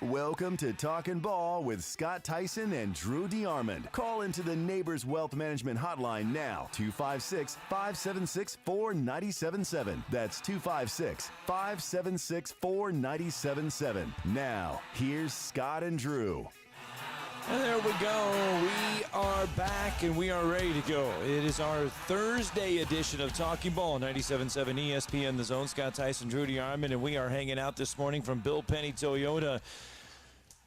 Welcome to Talkin' Ball with Scott Tyson and Drew DeArmond. Call into the Neighbors Wealth Management Hotline now, 256-576-4977. That's 256-576-4977. Now, here's Scott and Drew. And there we go. We are back and we are ready to go. It is our Thursday edition of Talking Ball, 97.7 ESPN, The Zone. Scott Tyson, Drew DeArmond, and we are hanging out this morning from Bill Penny Toyota,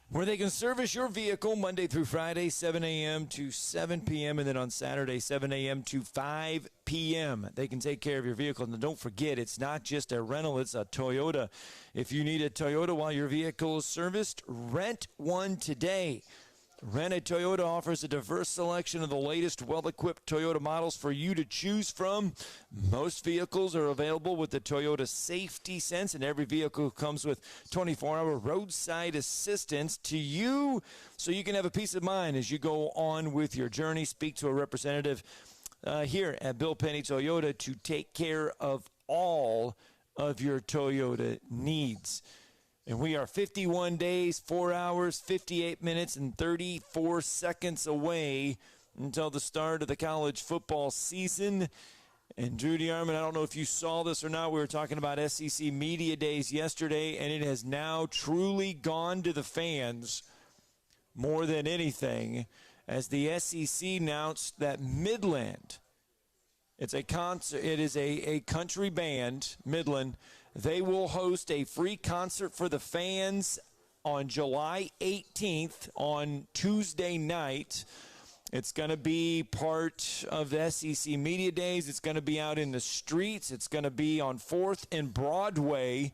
where they can service your vehicle Monday through Friday, 7 a.m. to 7 p.m., and then on Saturday, 7 a.m. to 5 p.m. They can take care of your vehicle. And don't forget, it's not just a rental, it's a Toyota. If you need a Toyota while your vehicle is serviced, rent one today. Rent a Toyota offers a diverse selection of the latest well-equipped Toyota models for you to choose from. Most vehicles are available with the Toyota Safety Sense, and every vehicle comes with 24-hour roadside assistance to you, so you can have a peace of mind as you go on with your journey. Speak to a representative here at Bill Penny Toyota to take care of all of your Toyota needs. And we are 51 days, 4 hours, 58 minutes, and 34 seconds away until the start of the college football season. And Drew DeArmond, I don't know if you saw this or not. We were talking about SEC Media Days yesterday, and it has now truly gone to the fans more than anything, as the SEC announced that Midland, it is a country band, Midland. They will host a free concert for the fans on July 18th on Tuesday night. It's going to be part of the SEC Media Days. It's going to be out in the streets. It's going to be on 4th and Broadway.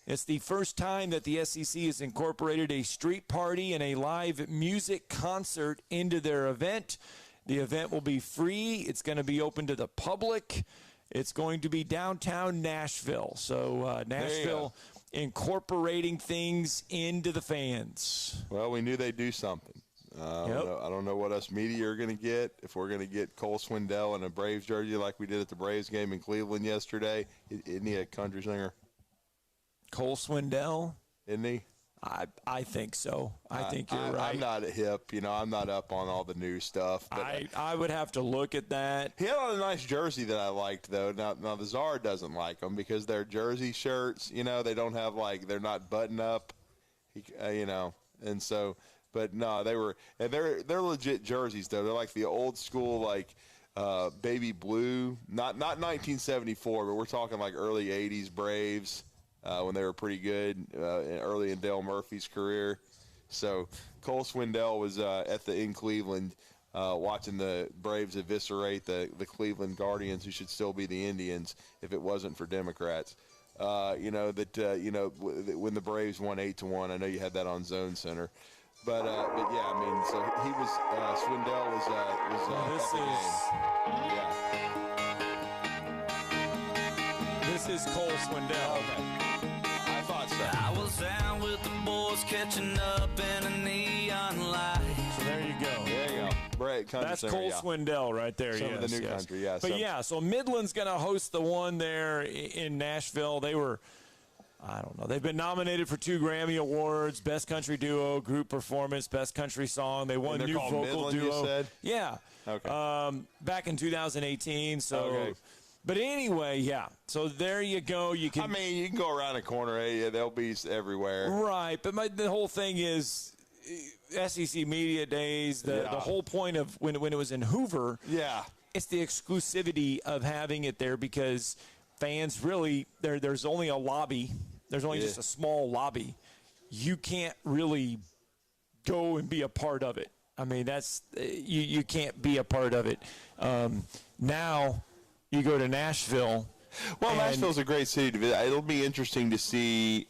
It's the first time that the SEC has incorporated a street party and a live music concert into their event. The event will be free. It's going to be open to the public. It's going to be downtown Nashville. So Nashville incorporating things into the fans. Well, we knew they'd do something. I don't know what us media are going to get. If we're going to get Cole Swindell in a Braves jersey like we did at the Braves game in Cleveland yesterday. Isn't he a country singer? Cole Swindell? Isn't he? I think so. I think you're right. I'm not hip. I'm not up on all the new stuff. But I would have to look at that. He had on a nice jersey that I liked, though. Now the Czar doesn't like them because they're jersey shirts. They don't have, they're not button up. And so, but no, they're legit jerseys, though. They're like the old school, baby blue. Not 1974, but we're talking like early 80s Braves. When they were pretty good early in Dale Murphy's career. So Cole Swindell was in Cleveland watching the Braves eviscerate the Cleveland Guardians, who should still be the Indians if it wasn't for Democrats. When the Braves won 8-1, I know you had that on Zone Center. But yeah, so he was Swindell was This is Cole Swindell. Okay. I thought so. I was out with the boys catching up in a neon light. So there you go. There you go. Right, that's singer, Cole Swindell right there. Some of the new country, yeah. But so Midland's going to host the one there in Nashville. They were, I don't know, they've been nominated for 2 Grammy Awards, Best Country Duo, Group Performance, Best Country Song. They won New Vocal Midland, Duo. You said? Yeah. Okay. Back in 2018. So. Okay. But anyway, yeah. So there you go. You can go around a corner. They'll be everywhere. Right. But the whole thing is SEC Media Days. The whole point of when it was in Hoover. Yeah. It's the exclusivity of having it there because fans really there's only a lobby. There's only just a small lobby. You can't really go and be a part of it. I mean, that's you can't be a part of it. Now. You go to Nashville. Well, Nashville's a great city to visit. It'll be interesting to see,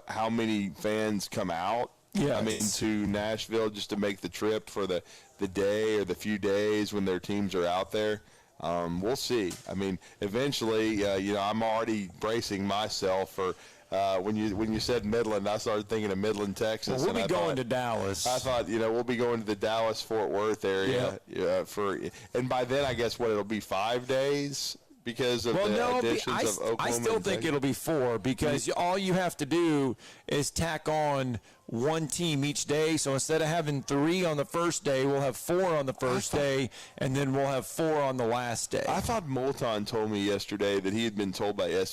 how many fans come out. Yeah, to Nashville just to make the trip for the day or the few days when their teams are out there. We'll see. Eventually, I'm already bracing myself for. When you said Midland, I started thinking of Midland, Texas. Well, we'll be going to Dallas. I thought, we'll be going to the Dallas-Fort Worth area. And by then, I guess, it'll be 5 days because of additions of Oklahoma? I still think it'll be 4 because all you have to do is tack on one team each day. So instead of having 3 on the first day, we'll have 4 on the first day, and then we'll have 4 on the last day. I thought Moulton told me yesterday that he had been told by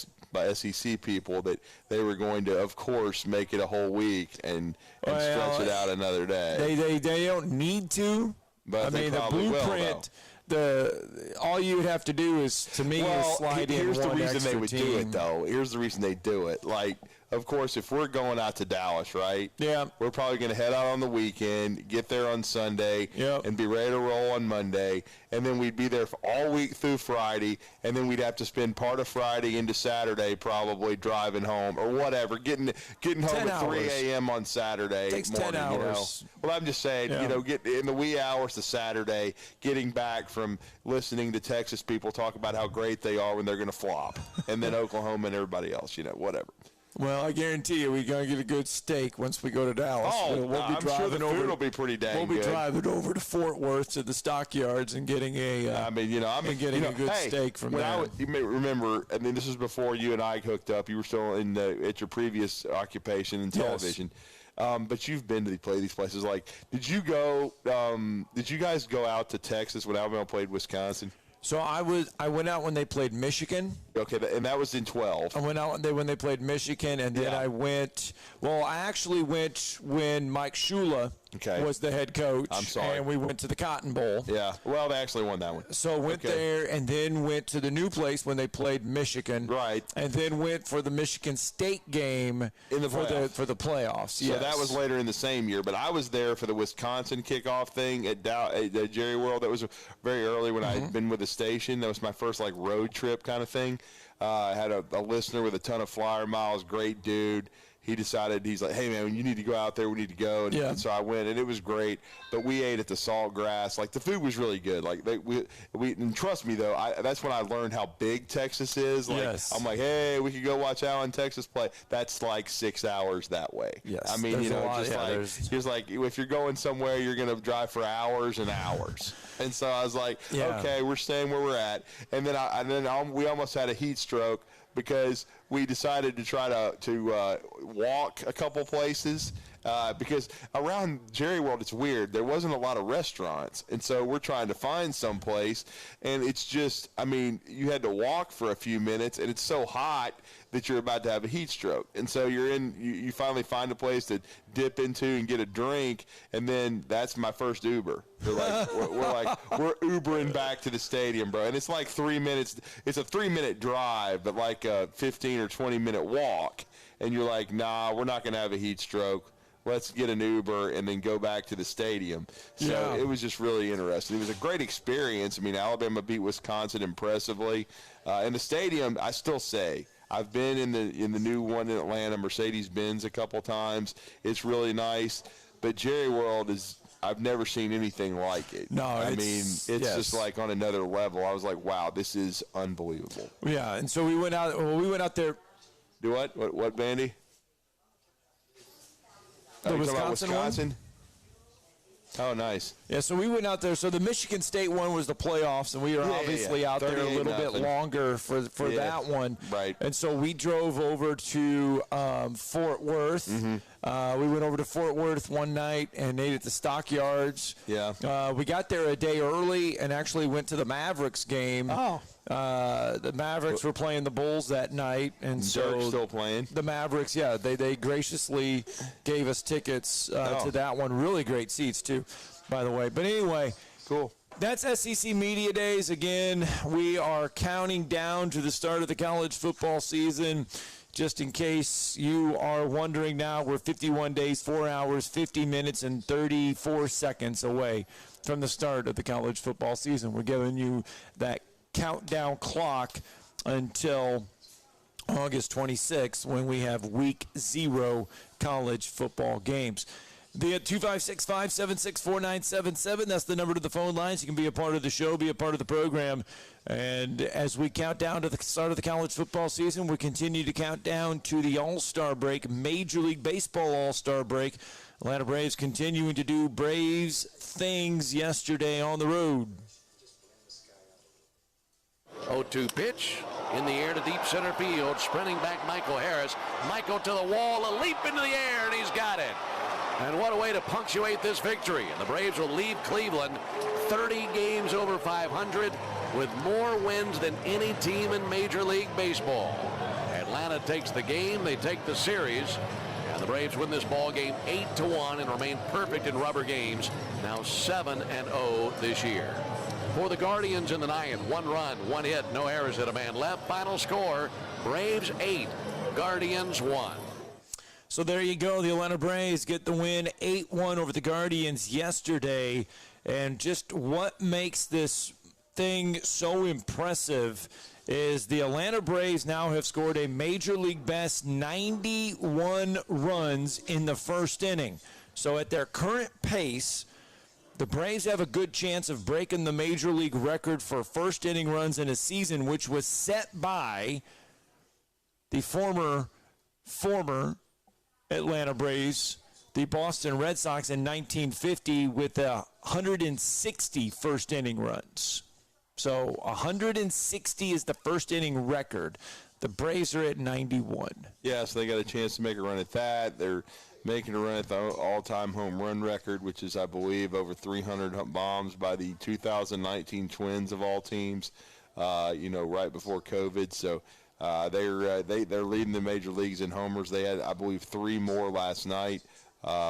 SEC people that they were going to, of course, make it a whole week and stretch it out another day. They don't need to. But I mean, the blueprint. All you would have to do is, to me, is slide in here's one the reason extra they would team. do it, though. Here's the reason they do it. Like, of course, if we're going out to Dallas, right? Yeah. We're probably going to head out on the weekend, get there on Sunday, and be ready to roll on Monday. And then we'd be there for all week through Friday, and then we'd have to spend part of Friday into Saturday probably driving home or whatever, getting home at 3 a.m. on Saturday Takes morning. 10 hours. Well, I'm just saying, get in the wee hours to Saturday, getting back from listening to Texas people talk about how great they are when they're going to flop, and then Oklahoma and everybody else, whatever. Well, I guarantee you we're going to get a good steak once we go to Dallas. Oh, we'll I'm sure the food will be pretty dang good. We'll be driving over to Fort Worth to the stockyards and getting a good steak from there. You may remember, I mean, this was before you and I hooked up. You were still at your previous occupation in television. Yes. But you've been to these places. Like, did you guys go out to Texas when Alabama played Wisconsin? So I went out when they played Michigan. Okay, and that was in 12. I went out when they played Michigan, and then I actually went when Mike Shula was the head coach. I'm sorry. And we went to the Cotton Bowl. Yeah, well, they actually won that one. So went there, and then went to the new place when they played Michigan. Right. And then went for the Michigan State game for the playoffs. So that was later in the same year, but I was there for the Wisconsin kickoff thing at Jerry World. That was very early when I had been with the station. That was my first road trip kind of thing. I had a listener with a ton of flyer miles, great dude. He decided, he's like, hey, man, you need to go out there. We need to go. And so I went, and it was great. But we ate at the Saltgrass. The food was really good. And trust me, though, that's when I learned how big Texas is. I'm like, hey, we could go watch Allen, Texas play. That's 6 hours that way. Yes. I mean, if you're going somewhere, you're going to drive for hours and hours. And so I was like, okay, we're staying where we're at. And then we almost had a heat stroke because we decided to try to walk a couple places because around Jerry World it's weird. There wasn't a lot of restaurants, and so we're trying to find some place, and it's just, I mean, you had to walk for a few minutes, and it's so hot that you're about to have a heat stroke. And so you finally find a place to dip into and get a drink, and then that's my first Uber. We're Ubering back to the stadium, bro. And it's 3 minutes. It's a 3-minute drive, but a 15 or 20-minute walk. And you're like, nah, we're not going to have a heat stroke. Let's get an Uber and then go back to the stadium. So it was just really interesting. It was a great experience. I mean, Alabama beat Wisconsin impressively. In the stadium, I still say, I've been in the new one in Atlanta, Mercedes-Benz, a couple times. It's really nice. But Jerry World I've never seen anything like it. No, I mean, it's just on another level. I was like, wow, this is unbelievable. Yeah, and so we went out there. Do what? What, Bandy? The Wisconsin one? Oh, nice. Yeah, so we went out there. So the Michigan State one was the playoffs, and we were obviously out there a little bit longer for that one. Right. And so we drove over to Fort Worth. Mm-hmm. We went over to Fort Worth one night and ate at the Stockyards. Yeah. We got there a day early and actually went to the Mavericks game. Oh. The Mavericks were playing the Bulls that night, and so Dirk's still playing. The Mavericks, they graciously gave us tickets to that one. Really great seats too, by the way. But anyway, cool. That's SEC Media Days. Again, we are counting down to the start of the college football season. Just in case you are wondering now, we're 51 days, 4 hours, 50 minutes, and 34 seconds away from the start of the college football season. We're giving you that countdown clock until August 26th when we have week 0 college football games. The 256-576-4977, that's the number to the phone lines. You can be a part of the show, be a part of the program. And as we count down to the start of the college football season, we continue to count down to the All-Star break, Major League Baseball All-Star break. Atlanta Braves continuing to do Braves things yesterday on the road. 0-2 pitch in the air to deep center field. Sprinting back Michael Harris. Michael to the wall, a leap into the air, and he's got it. And what a way to punctuate this victory. And the Braves will leave Cleveland 30 games over 500 with more wins than any team in Major League Baseball. Atlanta takes the game, they take the series, and the Braves win this ball game 8-1 and remain perfect in rubber games, now 7-0 this year. For the Guardians in the ninth, 1 run, 1 hit, no errors, hit a man left. Final score, Braves 8, Guardians 1. So there you go. The Atlanta Braves get the win 8-1 over the Guardians yesterday. And just what makes this thing so impressive is the Atlanta Braves now have scored a Major League best 91 runs in the first inning. So at their current pace, the Braves have a good chance of breaking the Major League record for first inning runs in a season, which was set by the former Atlanta Braves, the Boston Red Sox in 1950 with 160 first inning runs. So 160 is the first inning record. The Braves are at 91. Yeah, so they got a chance to make a run at that. They're making a run at the all-time home run record, which is, I believe, over 300 bombs by the 2019 Twins of all teams, right before COVID. So they're leading the major leagues in homers. They had, I believe, 3 more last night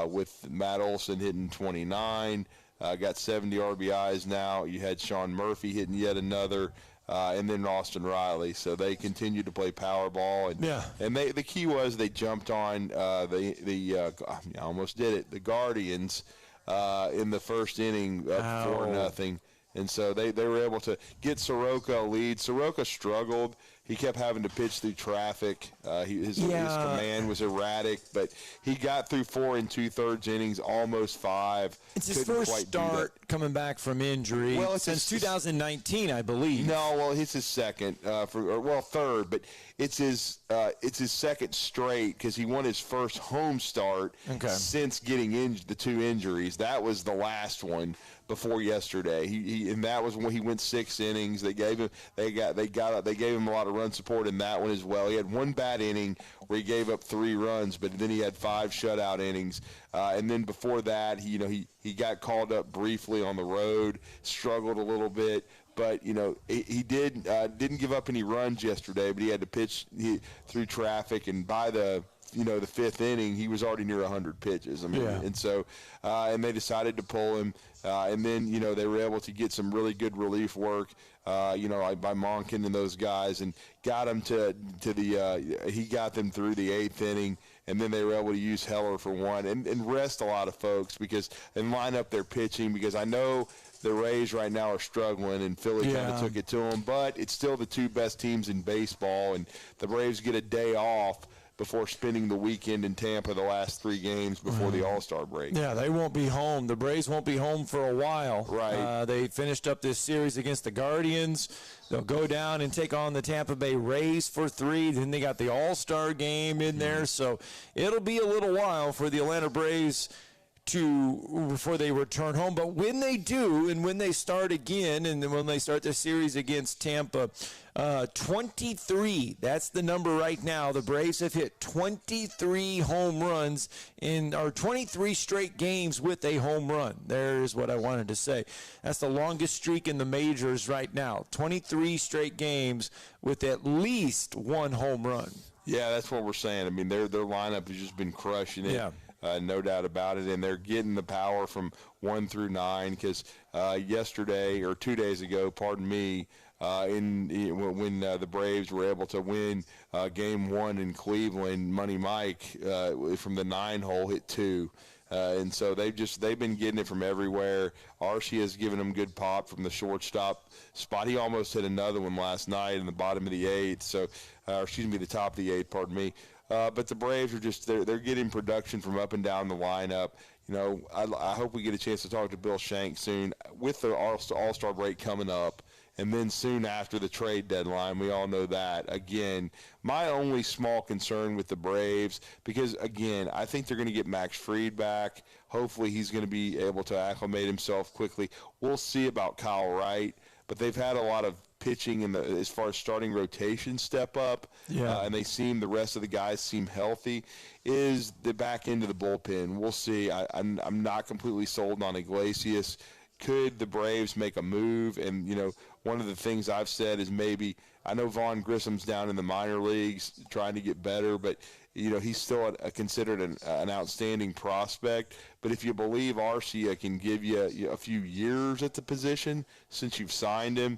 with Matt Olson hitting 29. Got 70 RBIs now. You had Sean Murphy hitting yet another, and then Austin Riley. So they continue to play power ball. And the key was they jumped on I almost did it, the Guardians in the first inning up 4-0. And so they were able to get Soroka a lead. Soroka struggled. He kept having to pitch through traffic. His command was erratic, but he got through 4 2/3 innings, almost 5. It's his first start coming back from injury since 2019, I believe. No, well, it's his second, third, but it's his second straight because he won his first home start since getting the 2 injuries. That was the last one before yesterday. And that was when he went 6 innings. They gave him a lot of run support in that one as well. He had 1 bad inning where he gave up 3 runs, but then he had 5 shutout innings. And then before that, he got called up briefly on the road, struggled a little bit. But, he didn't give up any runs yesterday, but he had to pitch through traffic, and by the 5th inning, he was already near 100 pitches. And so, and they decided to pull him. And then, they were able to get some really good relief work, by Monken and those guys, and got him he got them through the 8th inning. And then they were able to use Heller for 1 and rest a lot of folks and line up their pitching, because I know the Rays right now are struggling, and Philly kind of took it to them. But it's still the 2 best teams in baseball, and the Braves get a day off before spending the weekend in Tampa, the last 3 games before the All-Star break. Yeah, they won't be home. The Braves won't be home for a while. Right. They finished up this series against the Guardians. They'll go down and take on the Tampa Bay Rays for 3. Then they got the All-Star game in there. So it'll be a little while for the Atlanta Braves before they return home. But when they do, and when they start again, and then when they start the series against Tampa, 23, that's the number right now. The Braves have hit 23 home runs in 23 straight games with a home run. There's what I wanted to say. That's the longest streak in the majors right now. 23 straight games with at least 1 home run. Yeah, that's what we're saying. I mean, their lineup has just been crushing it. Yeah. No doubt about it, and they're getting the power from 1 through 9, because yesterday, or 2 days ago, pardon me, when the Braves were able to win Game 1 in Cleveland, Money Mike from the 9 hole hit 2. And so they've been getting it from everywhere. Archie has given them good pop from the shortstop spot. He almost hit another one last night in the bottom of the 8th. So, the top of the 8th, pardon me. But the Braves are they're getting production from up and down the lineup. I hope we get a chance to talk to Bill Shank soon with the All-Star break coming up, and then soon after the trade deadline. We all know that. Again, my only small concern with the Braves, because, again, I think they're going to get Max Fried back. Hopefully he's going to be able to acclimate himself quickly. We'll see about Kyle Wright. but they've had a lot of pitching as far as starting rotation step up, and the rest of the guys seem healthy, is the back end of the bullpen. We'll see. I'm not completely sold on Iglesias. Could the Braves make a move? And, one of the things I've said is maybe, I know Vaughn Grissom's down in the minor leagues trying to get better, but, he's still considered an outstanding prospect. But if you believe Arcia can give you a few years at the position since you've signed him,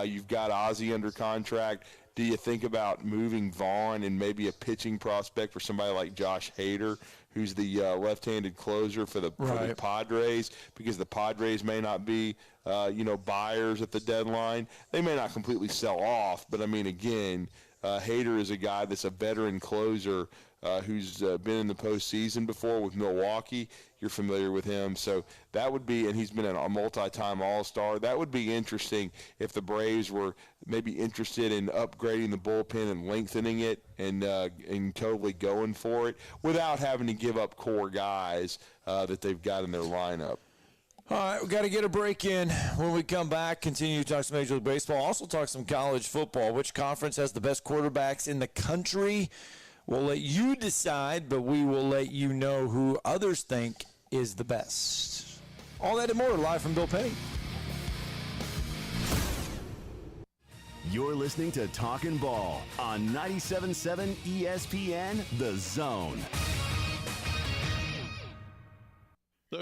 you've got Ozzie under contract. Do you think about moving Vaughn and maybe a pitching prospect for somebody like Josh Hader, who's the left-handed closer for the Padres, because the Padres may not be, buyers at the deadline. They may not completely sell off, but, again, Hader is a guy that's a veteran closer who's been in the postseason before with Milwaukee. You're familiar with him. So that would be, and he's been a multi-time All-Star. That would be interesting if the Braves were maybe interested in upgrading the bullpen and lengthening it and totally going for it without having to give up core guys that they've got in their lineup. All right, we've got to get a break in. When we come back, continue to talk some Major League Baseball. Also talk some college football. Which conference has the best quarterbacks in the country? We'll let you decide, but we will let you know who others think is the best. All that and more live from Bill Penny. You're listening to Talkin' Ball on 97.7 ESPN, The Zone.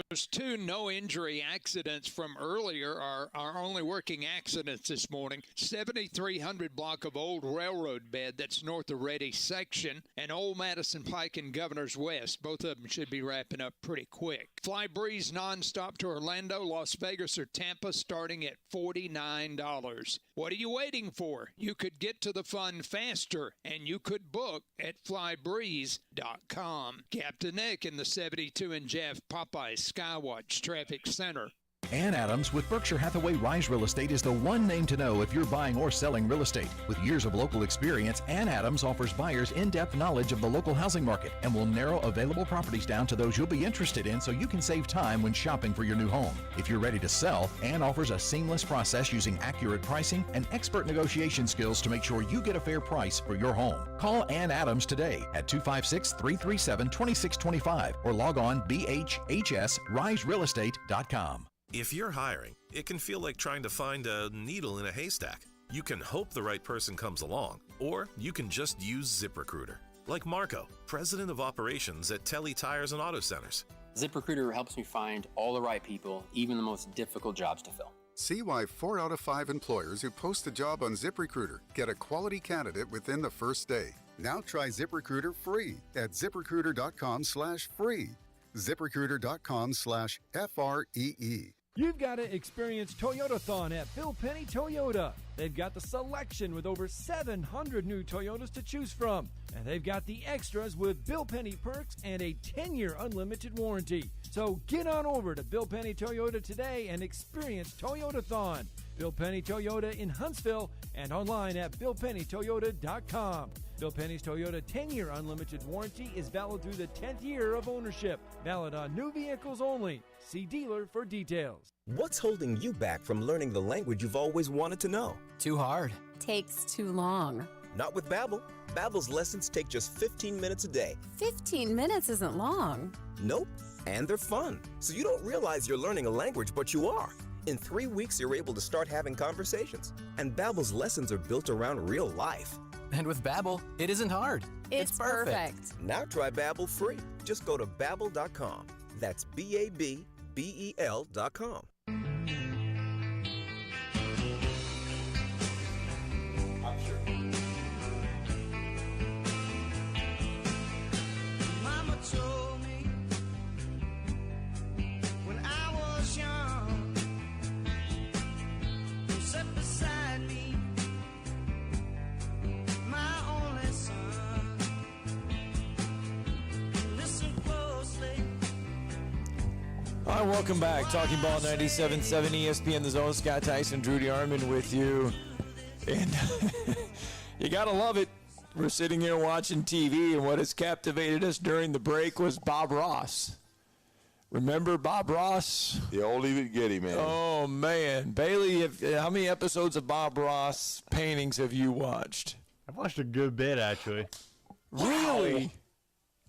Those two no-injury accidents from earlier are only working accidents this morning. 7300 block of old railroad bed that's north of Ready section, and Old Madison Pike and Governor's West. Both of them should be wrapping up pretty quick. Fly Breeze nonstop to Orlando, Las Vegas, or Tampa starting at $49. What are you waiting for? You could get to the fun faster, and you could book at flybreeze.com. Captain Nick in the 72 and Jeff Popeye Skywatch Traffic Center. Ann Adams with Berkshire Hathaway Rise Real Estate is the one name to know if you're buying or selling real estate. With years of local experience, Ann Adams offers buyers in-depth knowledge of the local housing market and will narrow available properties down to those you'll be interested in so you can save time when shopping for your new home. If you're ready to sell, Ann offers a seamless process using accurate pricing and expert negotiation skills to make sure you get a fair price for your home. Call Ann Adams today at 256-337-2625 or log on bhhsriserealestate.com. If you're hiring, it can feel like trying to find a needle in a haystack. You can hope the right person comes along, or you can just use ZipRecruiter. Like Marco, president of operations at Telly Tires and Auto Centers. ZipRecruiter helps me find all the right people, even the most difficult jobs to fill. See why 4 out of 5 employers who post a job on ZipRecruiter get a quality candidate within the first day. Now try ZipRecruiter free at ZipRecruiter.com/free. ZipRecruiter.com/FREE. You've got to experience Toyotathon at Bill Penny Toyota. They've got the selection with over 700 new Toyotas to choose from. And they've got the extras with Bill Penny perks and a 10-year unlimited warranty. So get on over to Bill Penny Toyota today and experience Toyotathon. Bill Penny Toyota in Huntsville and online at BillPennyToyota.com. Bill Penny's Toyota 10-year unlimited warranty is valid through the 10th year of ownership. Valid on new vehicles only. See dealer for details. What's holding you back from learning the language you've always wanted to know? Too hard. Takes too long. Not with Babbel. Babbel's lessons take just 15 minutes a day. 15 minutes isn't long. Nope. And they're fun. So you don't realize you're learning a language, but you are. In 3 weeks, you're able to start having conversations. And Babbel's lessons are built around real life. And with Babbel, it isn't hard. It's perfect. Now try Babbel free. Just go to Babbel.com. That's BABBEL.com. Mama told me when I was young, who sat beside me, my only son. Listen closely. All right, welcome back. Talking Ball 97.7 ESPN, The Zone. Scott Tyson, Drew DeArmond with you. And you got to love it. We're sitting here watching TV, and what has captivated us during the break was Bob Ross. Remember Bob Ross? The oldie but goodie, man. Oh, man. Bailey, how many episodes of Bob Ross paintings have you watched? I've watched a good bit, actually. Really?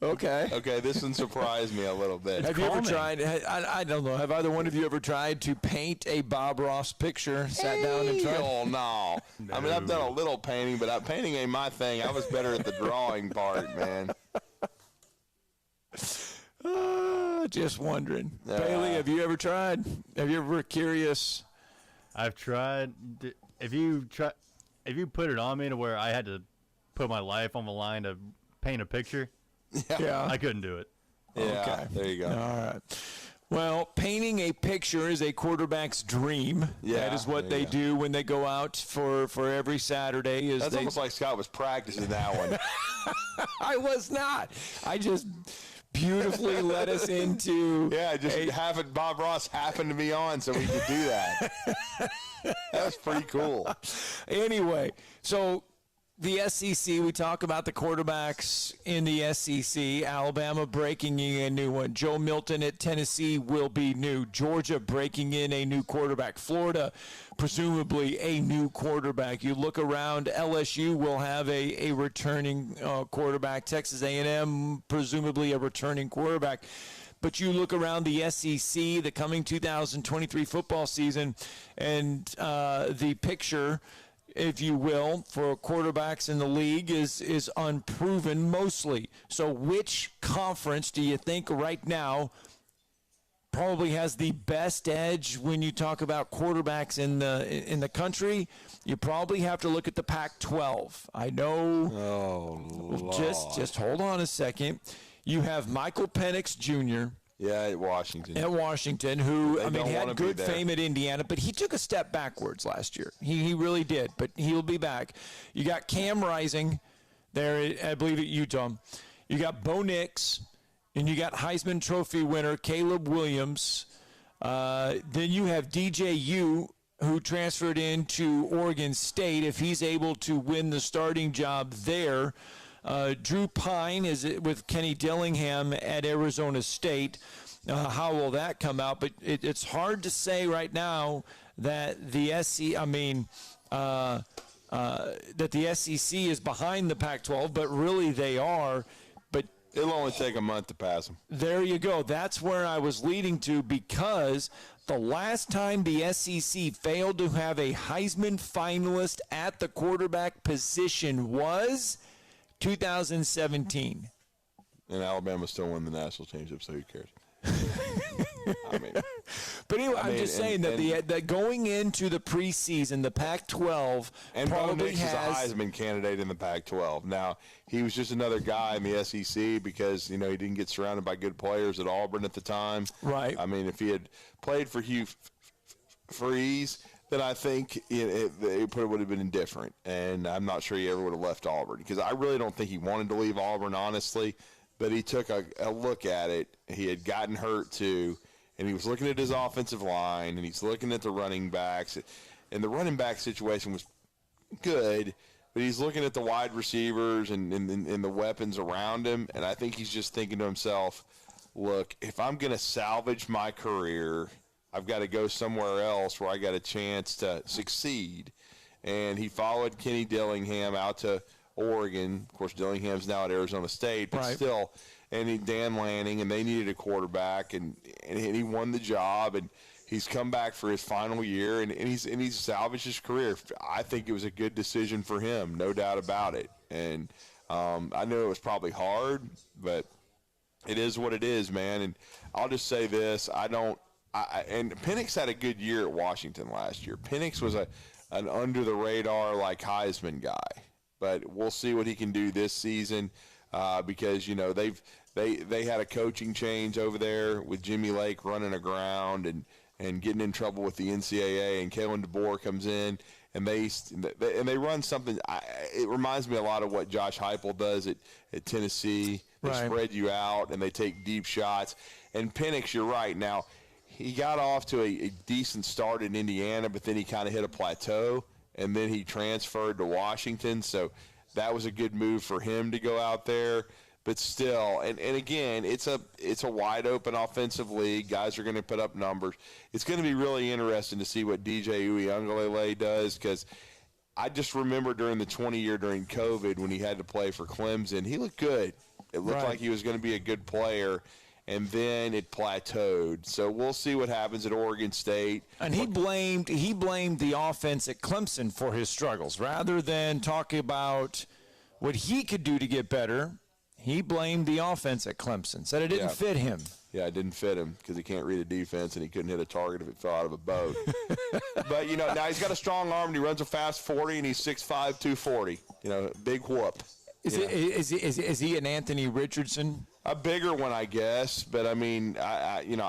Okay. Okay, this one surprised me a little bit. Have you ever tried, I don't know, have either one of you ever tried to paint a Bob Ross picture, sat down and tried? Oh, no. I mean, I've done a little painting, but painting ain't my thing. I was better at the drawing part, man. Just wondering. Bailey, have you ever tried? Have you ever curious? I've tried. If you put it on me to where I had to put my life on the line to paint a picture, Yeah. I couldn't do it. Yeah, Okay. there you go. All right. Well, painting a picture is a quarterback's dream. Yeah, that is what there they you do when they go out for every Saturday. That's almost like Scott was practicing that one. I was not. I just beautifully led us into having Bob Ross happen to be on so we could do that. That was pretty cool. Anyway, so the SEC, we talk about the quarterbacks in the SEC. Alabama breaking in a new one. Joe Milton at Tennessee will be new. Georgia breaking in a new quarterback. Florida, presumably a new quarterback. You look around, LSU will have a returning quarterback. Texas A&M, presumably a returning quarterback. But you look around the SEC, the coming 2023 football season, and the picture, if you will, for quarterbacks in the league is unproven mostly. So which conference do you think right now probably has the best edge when you talk about quarterbacks in the country? You probably have to look at the Pac-12. I know. Oh, Lord. Just hold on a second. You have Michael Penix Jr. Yeah, at Washington. Who, They don't had wanna be good there. fame at Indiana, but he took a step backwards last year. He really did, but he'll be back. You got Cam Rising there, I believe, at Utah. You got Bo Nix, and you got Heisman Trophy winner Caleb Williams. Then you have DJU, who transferred into Oregon State. If he's able to win the starting job there, Drew Pine is with Kenny Dillingham at Arizona State. How will that come out? But it's hard to say right now that the SEC is behind the Pac-12, but really they are. But it'll only take a month to pass them. There you go. That's where I was leading to, because the last time the SEC failed to have a Heisman finalist at the quarterback position was 2017. And Alabama still won the national championship, so who cares? But anyway, I'm just saying that going into the preseason, the Pac-12 and Bo probably Nix is a Heisman candidate in the Pac-12. Now, he was just another guy in the SEC because, he didn't get surrounded by good players at Auburn at the time. Right. I mean, if he had played for Hugh Freeze, then I think it would have been different. And I'm not sure he ever would have left Auburn, because I really don't think he wanted to leave Auburn, honestly. But he took a look at it. He had gotten hurt, too. And he was looking at his offensive line, and he's looking at the running backs. And the running back situation was good, but he's looking at the wide receivers and the weapons around him. And I think he's just thinking to himself, look, if I'm going to salvage my career, I've got to go somewhere else where I got a chance to succeed. And he followed Kenny Dillingham out to Oregon. Of course, Dillingham's now at Arizona State, but still. And Dan Lanning, and they needed a quarterback, and he won the job, and he's come back for his final year, and he's salvaged his career. I think it was a good decision for him, no doubt about it. And I know it was probably hard, but it is what it is, man. And I'll just say this: and Penix had a good year at Washington last year. Penix was an under the radar like Heisman guy, but we'll see what he can do this season. Because they had a coaching change over there with Jimmy Lake running aground and getting in trouble with the NCAA, and Kalen DeBoer comes in and they run something. It reminds me a lot of what Josh Heupel does at Tennessee. They spread you out and they take deep shots. And Penix, you're right. Now he got off to a decent start in Indiana, but then he kind of hit a plateau, and then he transferred to Washington. So that was a good move for him to go out there. but still, and again, it's a wide open offensive league. Guys are going to put up numbers. It's going to be really interesting to see what DJ Uiagalelei does, because I just remember during the 20-year during COVID when he had to play for Clemson, he looked good. It looked like he was going to be a good player, and then it plateaued. So we'll see what happens at Oregon State. And he blamed the offense at Clemson for his struggles. Rather than talking about what he could do to get better, he blamed the offense at Clemson, said it didn't fit him. Yeah, it didn't fit him because he can't read a defense and he couldn't hit a target if it fell out of a boat. But, now he's got a strong arm and he runs a fast 40 and he's 6'5", 240. Big whoop. Is he an Anthony Richardson? A bigger one, I guess, but I mean, you look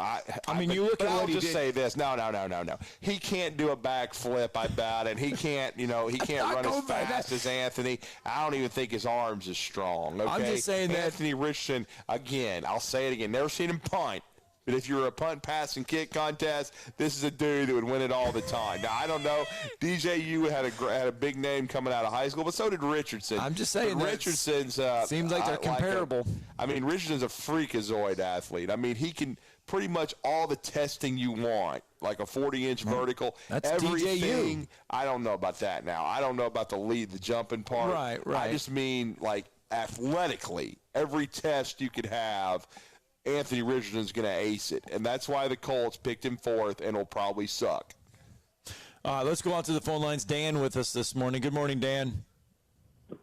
at what he did. I'll just say this: no. He can't do a backflip. I bet, and he can't run as fast as Anthony. I don't even think his arms is strong. Okay? I'm just saying that Anthony Richardson. Again, I'll say it again. Never seen him punt. But if you're a punt, pass, and kick contest, this is a dude that would win it all the time. Now, I don't know. DJU had a big name coming out of high school, but so did Richardson. I'm just saying that Richardson's seems like they're comparable. Richardson's a freakazoid athlete. I mean, he can pretty much all the testing you want, like a 40-inch vertical. That's everything. DJU. I don't know about that now. I don't know about the jumping part. Right. I just mean, like, athletically, every test you could have, Anthony Richardson's going to ace it, and that's why the Colts picked him fourth, and will probably suck. Let's go out to the phone lines. Dan with us this morning. Good morning, Dan.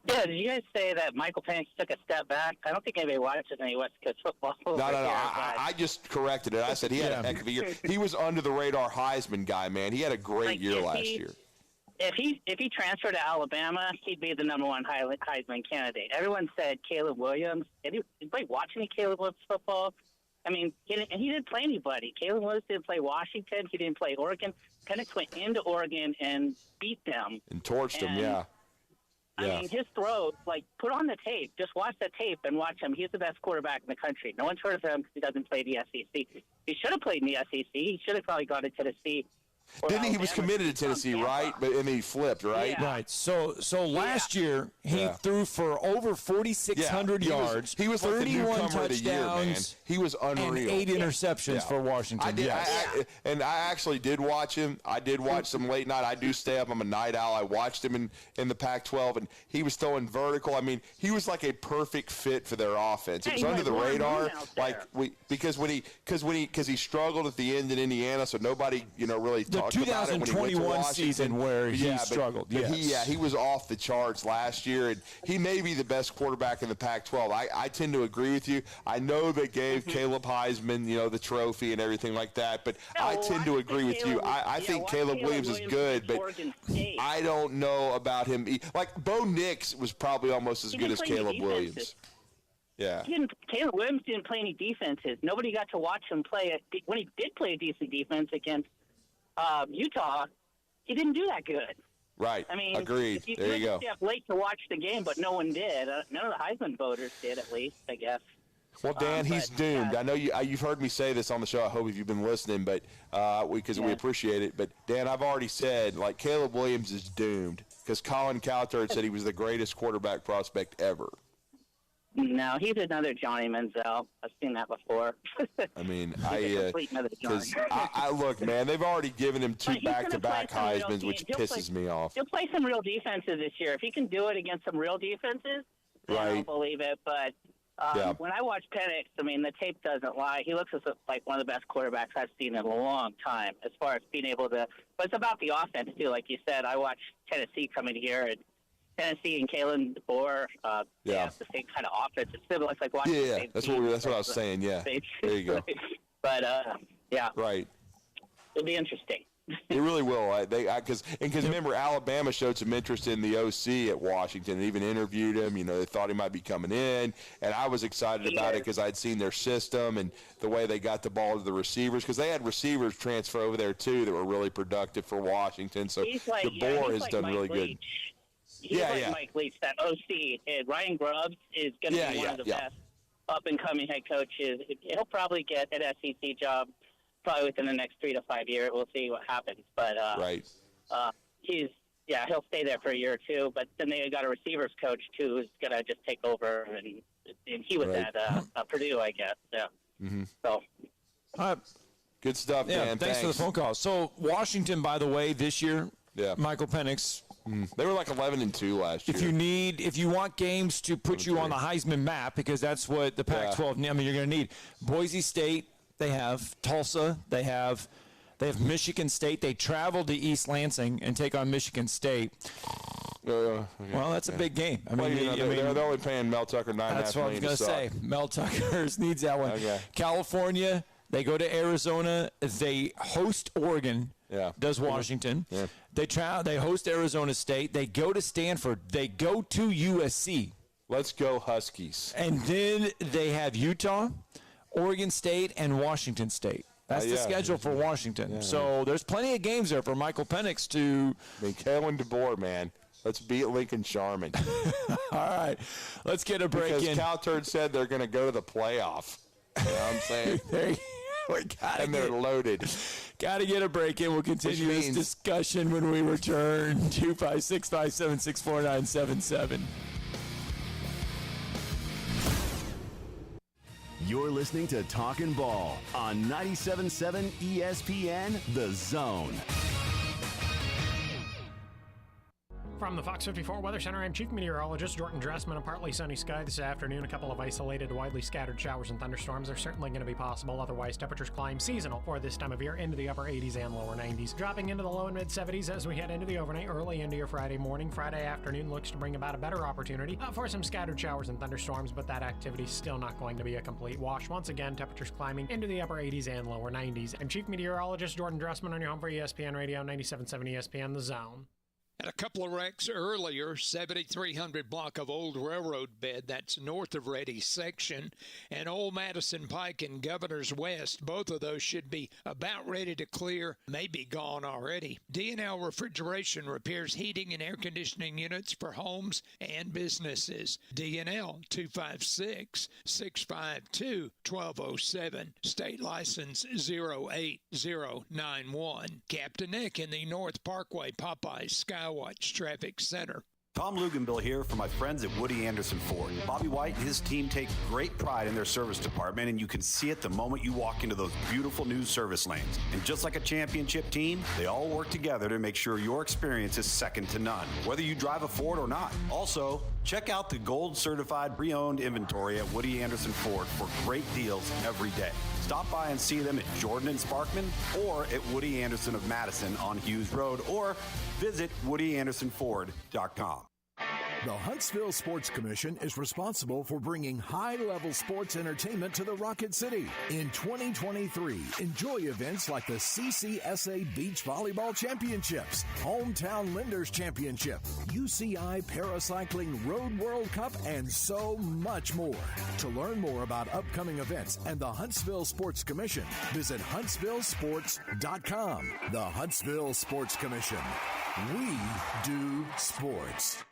Yeah, did you guys say that Michael Penix took a step back? I don't think anybody watches any West Coast football. No. I just corrected it. I said he had a heck of a year. He was under the radar Heisman guy, man. He had a great year last year. If he transferred to Alabama, he'd be the number one Heisman candidate. Everyone said Caleb Williams. Anybody watch any Caleb Williams football? I mean, he didn't play anybody. Caleb Williams didn't play Washington. He didn't play Oregon. Penix went into Oregon and beat them. And torched them, yeah. I mean, his throw, put on the tape. Just watch the tape and watch him. He's the best quarterback in the country. No one's heard of him because he doesn't play the SEC. He should have played in the SEC. He should have probably gone to Tennessee. Didn't he? He was committed to Tennessee, right? But and he flipped, right? Yeah. Right. So last year he threw for over 4,600 yards. He was 31 touchdowns. Of the year, man. He was unreal. And 8 interceptions for Washington. I actually did watch him. I did watch some late night. I do stay up. I'm a night owl. I watched him in the Pac-12, and he was throwing vertical. I mean, he was like a perfect fit for their offense. It was under the radar, because he struggled at the end in Indiana, so nobody really. The 2021 season where he struggled. He was off the charts last year, and he may be the best quarterback in the Pac-12. I tend to agree with you. I know they gave Caleb Heisman, the trophy and everything like that, but I tend to agree with you. I think Caleb Williams is good, but I don't know about him. Like, Bo Nix was probably almost as good as Caleb Williams. Yeah. Caleb Williams didn't play any defenses. Nobody got to watch him play. When he did play a decent defense against Utah, he didn't do that good. Right. I mean, agreed. There you go. You have late to watch the game, but no one did. None of the Heisman voters did, at least, I guess. Well, Dan, he's doomed. I know you've heard me say this on the show. I hope if you've been listening, but because we appreciate it. But Dan, I've already said Caleb Williams is doomed because Colin Cowherd said he was the greatest quarterback prospect ever. No, he's another Johnny Manziel. I've seen that before. I mean, I look, man, they've already given him 2 back-to-back Heismans, which pisses me off. He'll play some real defenses this year. If he can do it against some real defenses, then I'll believe it. But when I watch Penix, I mean, the tape doesn't lie. He looks like one of the best quarterbacks I've seen in a long time as far as being able to – but it's about the offense, too. Like you said, I watched Tennessee coming here, and Tennessee and Kalen DeBoer, they have the same kind of offense. It's similar. It's like watching the same that's team. what I was saying. Yeah, there you go. But right. It'll be interesting. It really will. Because remember, Alabama showed some interest in the OC at Washington and even interviewed him. They thought he might be coming in, and I was excited about it because I'd seen their system and the way they got the ball to the receivers, because they had receivers transfer over there too that were really productive for Washington. So DeBoer has done really good. He's Mike Leach, that OC. And Ryan Grubbs is going to be one of the best up-and-coming head coaches. He'll probably get an SEC job probably within the next 3 to 5 years. We'll see what happens. But he'll stay there for a year or two. But then they got a receivers coach, too, who's going to just take over and and he was Right. at Purdue, I guess. Yeah. Mm-hmm. So. Good stuff, Yeah, man. thanks for the phone call. So Washington, by the way, this year, Michael Penix. They were like 11-2 last year. If you want games to put you on the Heisman map, because that's what the Pac-12. I mean, you're going to need Boise State. They have Tulsa. They have Michigan State. They travel to East Lansing and take on Michigan State. Okay. Well, that's a big game. I mean, they're only paying Mel Tucker $9.5 million. That's what I was going to say. Mel Tucker needs that one. Okay. California, they go to Arizona. They host Oregon. Yeah. Does Washington. Yeah. They host Arizona State. They go to Stanford. They go to USC. Let's go Huskies. And then they have Utah, Oregon State, and Washington State. That's the schedule for Washington. Yeah. So there's plenty of games there for Michael Penix to. I mean, Kalen DeBoer, man. Let's beat Lincoln Sharman. All right. Let's get a break in. Because Cal Turd said they're going to go to the playoff. You know what I'm saying? And they're loaded. Got to get a break in. We'll continue this discussion when we return. 256-576-4977. You're listening to Talkin' Ball on 97.7 ESPN The Zone. From the Fox 54 Weather Center, I'm Chief Meteorologist Jordan Dressman. A partly sunny sky this afternoon. A couple of isolated, widely scattered showers and thunderstorms are certainly going to be possible. Otherwise, temperatures climb seasonal for this time of year into the upper 80s and lower 90s. Dropping into the low and mid 70s as we head into the overnight, early into your Friday morning. Friday afternoon looks to bring about a better opportunity for some scattered showers and thunderstorms, but that activity is still not going to be a complete wash. Once again, temperatures climbing into the upper 80s and lower 90s. I'm Chief Meteorologist Jordan Dressman on your home for ESPN Radio 97.7 ESPN The Zone. And a couple of wrecks earlier, 7300 block of old railroad bed, that's north of Ready section, and Old Madison Pike and Governor's West. Both of those should be about ready to clear, maybe gone already. D&L Refrigeration repairs heating and air conditioning units for homes and businesses. D&L 256-652-1207. State license 08091. Captain Nick in the North Parkway Popeyes Skywatch Traffic Center. Tom Luganbill here for my friends at Woody Anderson Ford. Bobby White and his team take great pride in their service department, and you can see it the moment you walk into those beautiful new service lanes. And just like a championship team, they all work together to make sure your experience is second to none, whether you drive a Ford or not. Also, check out the gold certified pre-owned inventory at Woody Anderson Ford for great deals every day. Stop by and see them at Jordan and Sparkman or at Woody Anderson of Madison on Hughes Road, or visit WoodyAndersonFord.com. The Huntsville Sports Commission is responsible for bringing high-level sports entertainment to the Rocket City. In 2023, enjoy events like the CCSA Beach Volleyball Championships, Hometown Lenders Championship, UCI Paracycling Road World Cup, and so much more. To learn more about upcoming events and the Huntsville Sports Commission, visit HuntsvilleSports.com. The Huntsville Sports Commission. We do sports.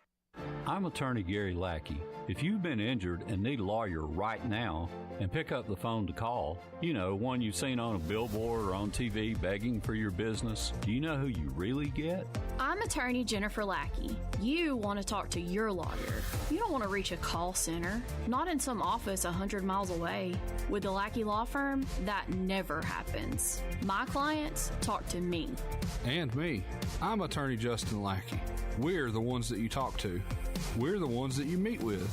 I'm attorney Gary Lackey. If you've been injured and need a lawyer right now, and pick up the phone to call, you know, one you've seen on a billboard or on TV begging for your business, do you know who you really get? I'm attorney Jennifer Lackey. You want to talk to your lawyer. You don't want to reach a call center, not in some office 100 miles away. With the Lackey Law Firm, that never happens. My clients talk to me. And me. I'm attorney Justin Lackey. We're the ones that you talk to. We're the ones that you meet with.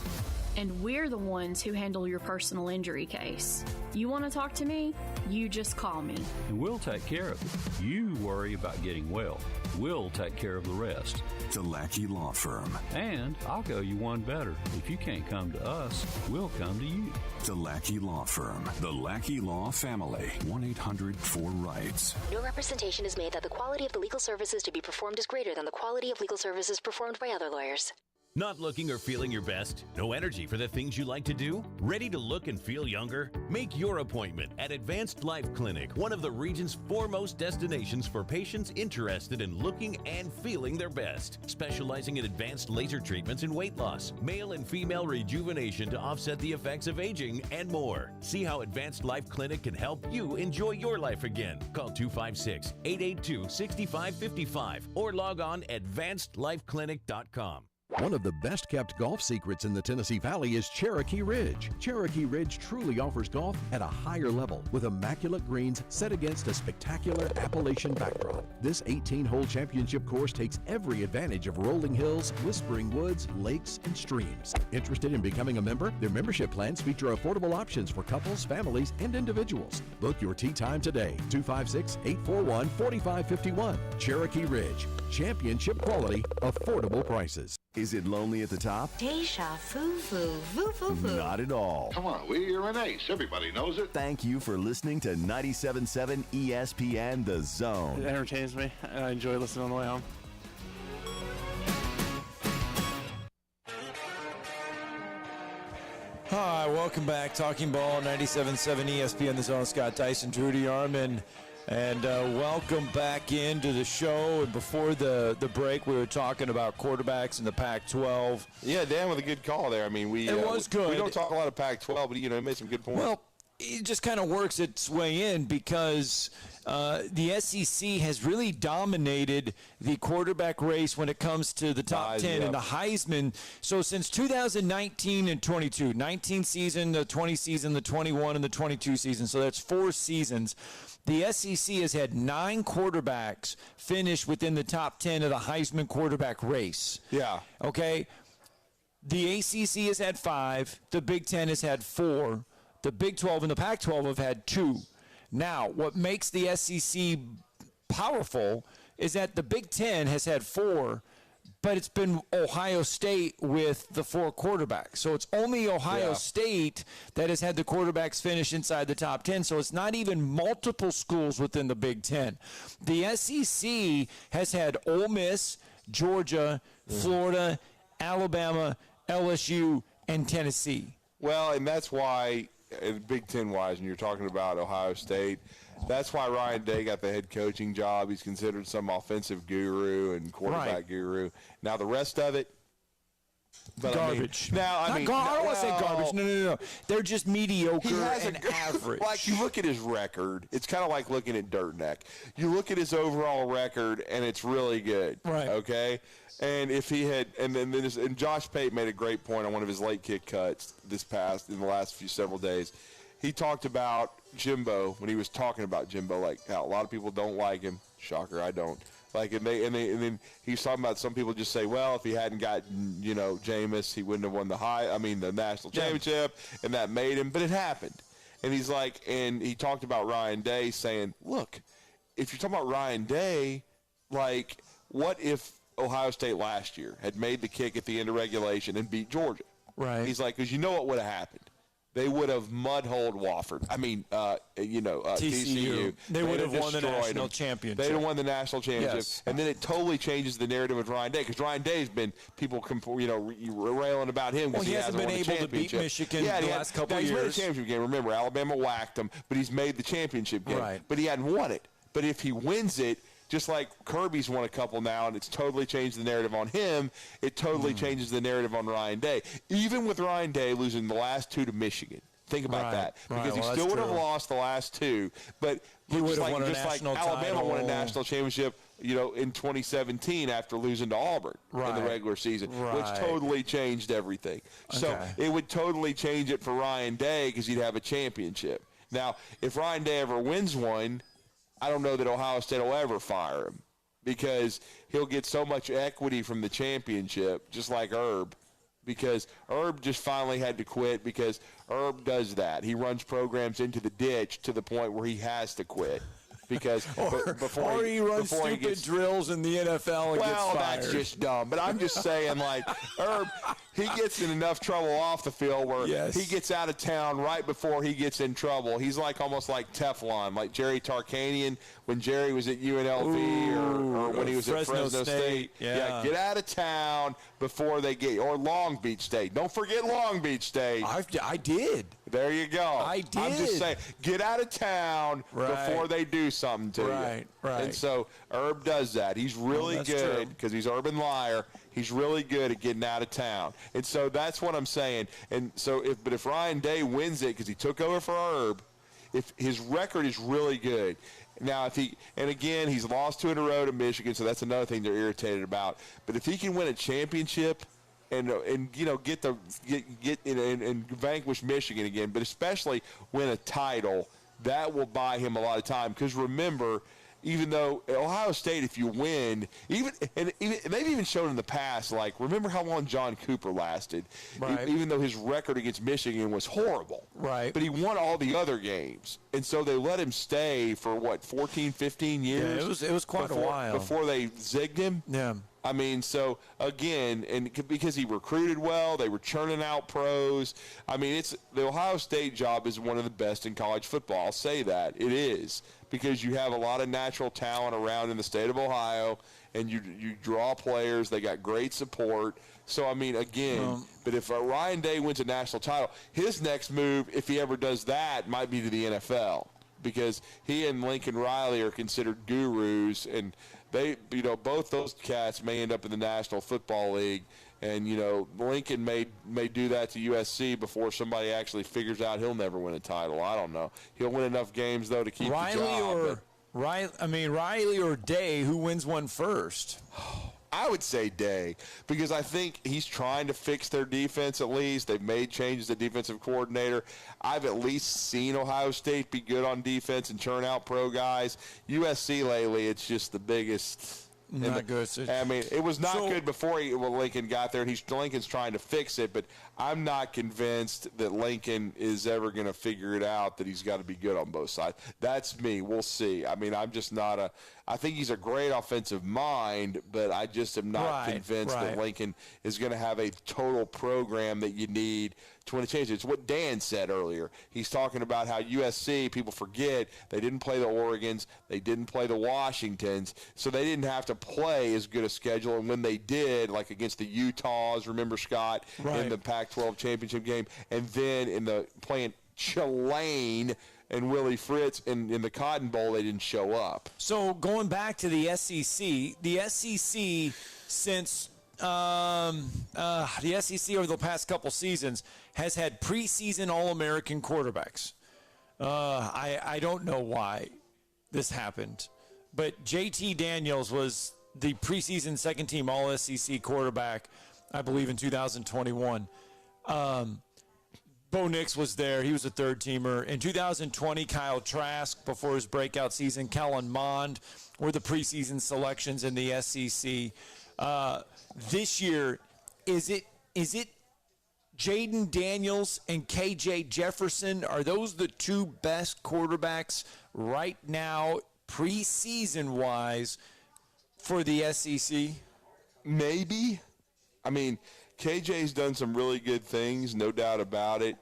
And we're the ones who handle your personal injury case. You want to talk to me? You just call me. And we'll take care of it. You worry about getting well. We'll take care of the rest. The Lackey Law Firm. And I'll go you one better. If you can't come to us, we'll come to you. The Lackey Law Firm. The Lackey Law Family. 1-800-4-RIGHTS. No representation is made that the quality of the legal services to be performed is greater than the quality of legal services performed by other lawyers. Not looking or feeling your best? No energy for the things you like to do? Ready to look and feel younger? Make your appointment at Advanced Life Clinic, one of the region's foremost destinations for patients interested in looking and feeling their best. Specializing in advanced laser treatments and weight loss, male and female rejuvenation to offset the effects of aging, and more. See how Advanced Life Clinic can help you enjoy your life again. Call 256-882-6555 or log on advancedlifeclinic.com. One of the best-kept golf secrets in the Tennessee Valley is Cherokee Ridge. Cherokee Ridge truly offers golf at a higher level with immaculate greens set against a spectacular Appalachian backdrop. This 18-hole championship course takes every advantage of rolling hills, whispering woods, lakes, and streams. Interested in becoming a member? Their membership plans feature affordable options for couples, families, and individuals. Book your tee time today. 256-841-4551. Cherokee Ridge. Championship quality, affordable prices. Is it lonely at the top? Deja vu. Not at all. Come on, we're an ace. Everybody knows it. Thank you for listening to 97.7 ESPN The Zone. It entertains me, and I enjoy listening on the way home. Hi, welcome back. Talking Ball, 97.7 ESPN The Zone. Scott Tyson, Drew DeArmond. And welcome back into the show. And before the break, we were talking about quarterbacks in the Pac-12. Yeah, Dan with a good call there. I mean, it was good. We don't talk a lot of Pac-12, but, he made some good points. Well, it just kind of works its way in because the SEC has really dominated the quarterback race when it comes to the top 10 and the Heisman. So since 2019 and 22, 19 season, the 20 season, the 21, and the 22 season, so that's 4 seasons, the SEC has had 9 quarterbacks finish within the top 10 of the Heisman quarterback race. Yeah. Okay? The ACC has had 5. The Big Ten has had 4. The Big 12 and the Pac-12 have had 2. Now, what makes the SEC powerful is that the Big Ten has had 4, but it's been Ohio State with the 4 quarterbacks. So it's only Ohio State that has had the quarterbacks finish inside the top 10. So it's not even multiple schools within the Big Ten. The SEC has had Ole Miss, Georgia, Florida, Alabama, LSU, and Tennessee. Well, and that's why, Big Ten-wise, when you're talking about Ohio State, that's why Ryan Day got the head coaching job. He's considered some offensive guru and quarterback guru. Now, the rest of it, garbage. I don't want to say garbage. No. They're just mediocre and average. Like, you look at his record, it's kind of like looking at Dirt Neck. You look at his overall record, and it's really good. Right. Okay? And if he had, and Josh Pate made a great point on one of his late kick cuts in the last several days. He talked about Jimbo when he was talking about Jimbo, like how a lot of people don't like him. Shocker, I don't. Like, and then he's talking about some people just say, well, if he hadn't gotten, Jameis, he wouldn't have won the national championship, and that made him. But it happened. And he's like, and he talked about Ryan Day saying, look, if you're talking about Ryan Day, like, what if Ohio State last year had made the kick at the end of regulation and beat Georgia? Right. He's like, because you know what would have happened? They would have mud-holed Wofford. TCU. They would have won the national championship. They'd have won the national championship. Yes. And then it totally changes the narrative of Ryan Day, because Ryan Day's been people, railing about him because he hasn't been won able to beat Michigan the last couple of years. He's made the championship game. Remember, Alabama whacked him, but he's made the championship game. Right. But he hadn't won it. But if he wins it, just like Kirby's won a couple now, and it's totally changed the narrative on him, it totally changes the narrative on Ryan Day. Even with Ryan Day losing the last 2 to Michigan. Think about that. Because he still would have lost the last 2, but he would have won a just like national Alabama title. won a national championship, in 2017 after losing to Auburn in the regular season, which totally changed everything. Okay. So it would totally change it for Ryan Day because he'd have a championship. Now, if Ryan Day ever wins one, I don't know that Ohio State will ever fire him because he'll get so much equity from the championship, just like Herb, because Herb just finally had to quit because Herb does that. He runs programs into the ditch to the point where he has to quit. Because before he runs stupid drills in the NFL and gets fired. That's just dumb. But I'm just saying, like, Herb, he gets in enough trouble off the field where he gets out of town right before he gets in trouble. He's like almost like Teflon, like Jerry Tarkanian when Jerry was at UNLV or when he was at Fresno State. Yeah, get out of town before they get, or Long Beach State. Don't forget Long Beach State. I did. There you go. I did. I'm just saying, get out of town before they do something to you. Right. And so Herb does that. He's really good because he's Urban Liar. He's really good at getting out of town. And so that's what I'm saying. And so if Ryan Day wins it because he took over for Herb, if his record is really good. Now, again, he's lost 2 in a row to Michigan, so that's another thing they're irritated about. But if he can win a championship, and vanquish Michigan again, but especially win a title. That will buy him a lot of time, because remember, even though Ohio State, if you win, and they've even shown in the past, like, remember how long John Cooper lasted, right. Even though his record against Michigan was horrible. Right. But he won all the other games. And so they let him stay for, 14, 15 years? Yeah, it was quite a while. Before they zigged him? Yeah. I mean, so, again, and because he recruited well, they were churning out pros. I mean, the Ohio State job is one of the best in college football. I'll say that. It is, because you have a lot of natural talent around in the state of Ohio, and you draw players. They got great support. So, I mean, again, but if Ryan Day wins a national title, his next move, if he ever does that, might be to the NFL, because he and Lincoln Riley are considered gurus, and they, both those cats may end up in the National Football League, and, Lincoln may do that to USC before somebody actually figures out he'll never win a title. I don't know. He'll win enough games, though, to keep the job. Riley or Day, who wins one first? I would say Day, because I think he's trying to fix their defense at least. They've made changes to defensive coordinator. I've at least seen Ohio State be good on defense and churn out pro guys. USC lately, it's just the biggest. Not good. I mean, it was not good before Lincoln got there, and Lincoln's trying to fix it, but I'm not convinced that Lincoln is ever going to figure it out, that he's got to be good on both sides. That's me. We'll see. I mean, I'm just not I think he's a great offensive mind, but I just am not convinced that Lincoln is going to have a total program that you need to win a championship. It's what Dan said earlier. He's talking about how USC, people forget, they didn't play the Oregons, they didn't play the Washingtons, so they didn't have to play as good a schedule. And when they did, like against the Utahs, remember, Scott, in the Pac-12 championship game, and then in the playing Tulane and Willie Fritz in the Cotton Bowl, they didn't show up. So going back to the SEC since the SEC over the past couple seasons has had preseason All-American quarterbacks. I don't know why this happened, but JT Daniels was the preseason second-team All-SEC quarterback, I believe, in 2021. Bo Nix was there. He was a third-teamer. In 2020, Kyle Trask, before his breakout season, Kellen Mond were the preseason selections in the SEC. This year, is it Jaden Daniels and KJ Jefferson? Are those the two best quarterbacks right now, preseason-wise, for the SEC? Maybe. I mean, KJ's done some really good things, no doubt about it.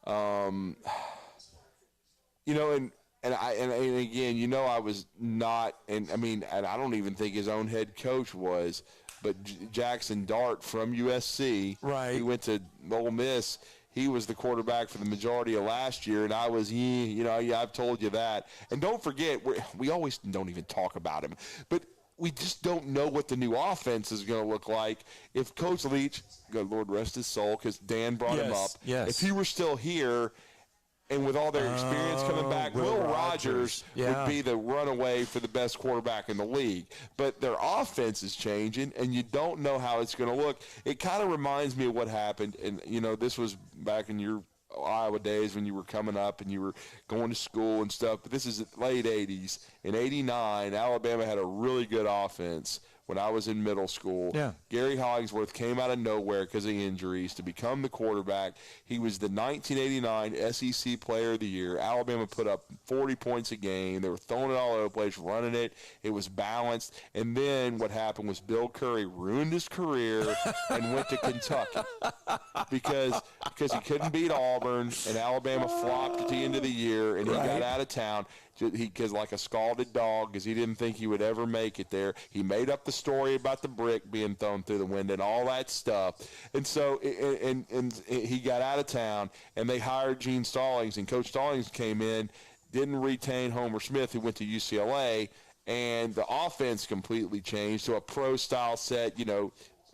And again, I was not, and I don't even think his own head coach was, but Jackson Dart from USC, right? He went to Ole Miss. He was the quarterback for the majority of last year, and I was, I've told you that. And don't forget, we always don't even talk about him, but we just don't know what the new offense is going to look like. If Coach Leach, God Lord rest his soul, because Dan brought him up, if he were still here and with all their experience coming back, Will Rogers would be the runaway for the best quarterback in the league. But their offense is changing, and you don't know how it's going to look. It kind of reminds me of what happened, and, this was back in your Iowa days when you were coming up and you were going to school and stuff, but this is late 80s. In 89, Alabama had a really good offense when I was in middle school. Yeah. Gary Hollingsworth came out of nowhere because of injuries to become the quarterback. He was the 1989 SEC Player of the Year. Alabama put up 40 points a game. They were throwing it all over the place, running it. It was balanced. And then what happened was Bill Curry ruined his career and went to Kentucky because he couldn't beat Auburn, and Alabama flopped at the end of the year, and he got out of town. Because like a scalded dog, because he didn't think he would ever make it there. He made up the story about the brick being thrown through the window and all that stuff. And so and he got out of town, and they hired Gene Stallings, and Coach Stallings came in, didn't retain Homer Smith, who went to UCLA, and the offense completely changed to a pro-style set,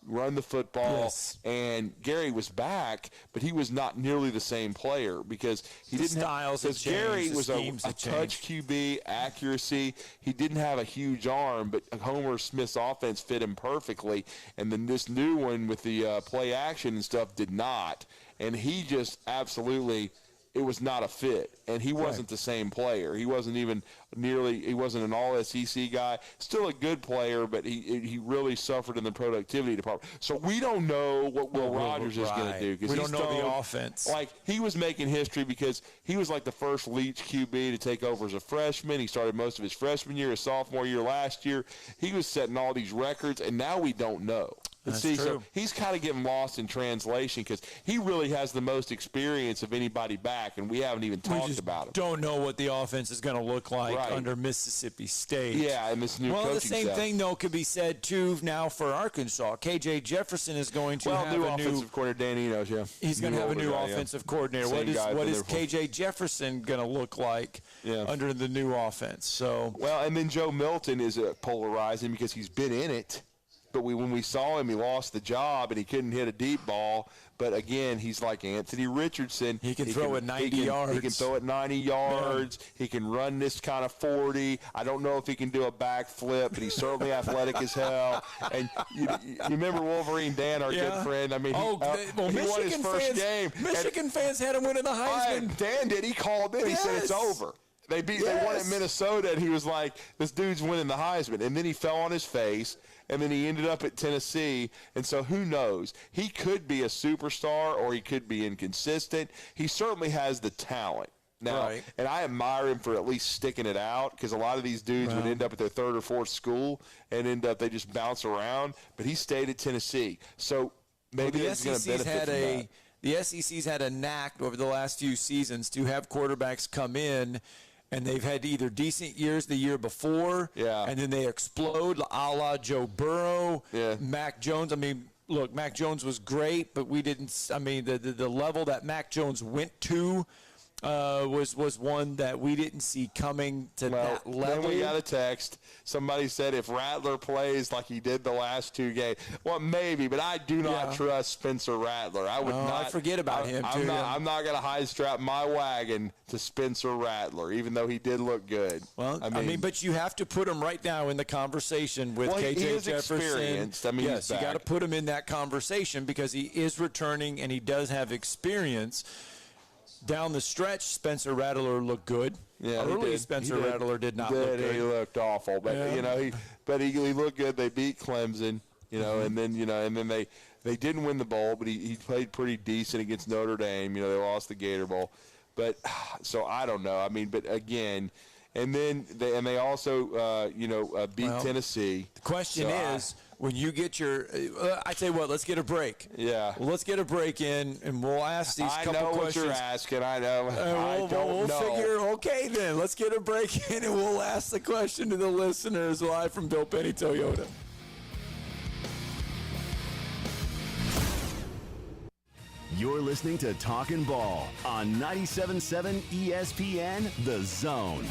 run the football. Yes. And Gary was back, but he was not nearly the same player because he didn't. Styles have because Gary changed, was the a schemes have touch QB, accuracy. He didn't have a huge arm, but Homer Smith's offense fit him perfectly. And then this new one with the play action and stuff did not. And he just absolutely. It was not a fit, and he wasn't the same player. He wasn't even he wasn't an all-SEC guy. Still a good player, but he really suffered in the productivity department. So we don't know what Will Rogers is going to do. We don't know the offense. Like, he was making history because he was like the first Leach QB to take over as a freshman. He started most of his freshman year, his sophomore year last year. He was setting all these records, and now we don't know. That's true. So he's kind of getting lost in translation because he really has the most experience of anybody back, and we haven't even talked about him. Don't know what the offense is going to look like under Mississippi State. Yeah, and this new coaching the same thing, though, could be said, too, now for Arkansas. KJ Jefferson is going to have new a offensive coordinator, Dan Enos, yeah. He's going to have a new offensive coordinator. What is KJ Jefferson going to look like under the new offense? So and then Joe Milton is polarizing because he's been in it. But when we saw him, he lost the job, and he couldn't hit a deep ball. But, again, he's like Anthony Richardson. He can throw it 90 yards. He can throw it 90 yards. Yeah. He can run this kind of 40. I don't know if he can do a backflip, but he's certainly athletic as hell. And you remember Wolverine Dan, our good friend? I mean, he won his first game. Michigan fans had him winning the Heisman. Dan did. He called in. He said it's over. They won at Minnesota, and he was like, this dude's winning the Heisman. And then he fell on his face. And then he ended up at Tennessee, and so who knows? He could be a superstar or he could be inconsistent. He certainly has the talent. Now, and I admire him for at least sticking it out because a lot of these dudes would end up at their third or fourth school and they just bounce around. But he stayed at Tennessee. So maybe he's going to benefit from that. The SEC's had a knack over the last few seasons to have quarterbacks come in and they've had either decent years the year before, and then they explode, a la Joe Burrow, Mac Jones. I mean, look, Mac Jones was great, but we didn't – I mean, the level that Mac Jones went to was one that we didn't see coming to that level. Then we got a text. Somebody said if Rattler plays like he did the last two games, well, maybe, but I do not trust Spencer Rattler. I would not. I forget about him, too. I'm not going to high strap my wagon to Spencer Rattler, even though he did look good. Well, I mean, but you have to put him right now in the conversation with KJ Jefferson. Experienced. I mean, yes, you got to put him in that conversation because he is returning and he does have experience. Down the stretch, Spencer Rattler looked good. Yeah, early Spencer Rattler did not look good. He looked awful, but he looked good. They beat Clemson, and then they didn't win the bowl, but he played pretty decent against Notre Dame. They lost the Gator Bowl, but so I don't know. I mean, but again, and then they also beat Tennessee. The question is, when you get your, I tell you what, let's get a break. Yeah. Well, let's get a break in, and we'll ask these couple questions. I know what you're asking. I know. We'll figure. Okay, then let's get a break in, and we'll ask the question to the listeners live from Bill Penny Toyota. You're listening to Talkin' Ball on 97.7 ESPN, The Zone.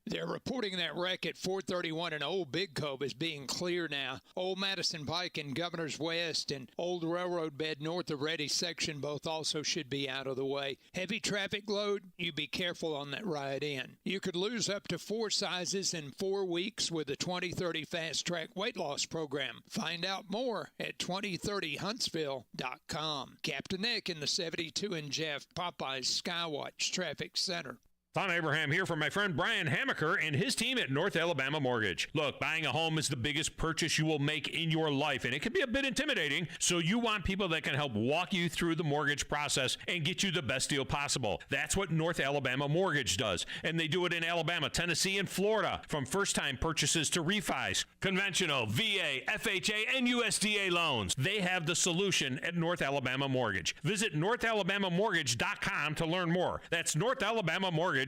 They're reporting that wreck at 431 in Old Big Cove is being clear now. Old Madison Pike and Governor's West and Old Railroad Bed north of Ready section both also should be out of the way. Heavy traffic load, you be careful on that ride in. You could lose up to 4 sizes in 4 weeks with the 2030 Fast Track Weight Loss Program. Find out more at 2030huntsville.com. Captain Nick in the 72 and Jeff Popeye's Skywatch Traffic Center. Tom Abraham here from my friend Brian Hamaker and his team at North Alabama Mortgage. Look, buying a home is the biggest purchase you will make in your life, and it can be a bit intimidating, so you want people that can help walk you through the mortgage process and get you the best deal possible. That's what North Alabama Mortgage does, and they do it in Alabama, Tennessee, and Florida, from first-time purchases to refis, conventional, VA, FHA, and USDA loans. They have the solution at North Alabama Mortgage. Visit NorthAlabamaMortgage.com to learn more. That's NorthAlabamaMortgage.com.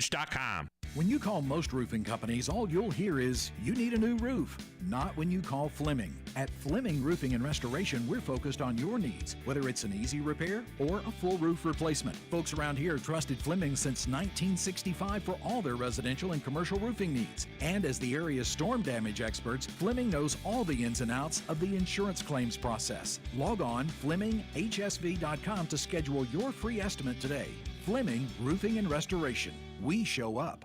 When you call most roofing companies, all you'll hear is, you need a new roof. Not when you call Fleming. At Fleming Roofing and Restoration, we're focused on your needs, whether it's an easy repair or a full roof replacement. Folks around here have trusted Fleming since 1965 for all their residential and commercial roofing needs. And as the area's storm damage experts, Fleming knows all the ins and outs of the insurance claims process. Log on FlemingHSV.com to schedule your free estimate today. Fleming Roofing and Restoration. We show up.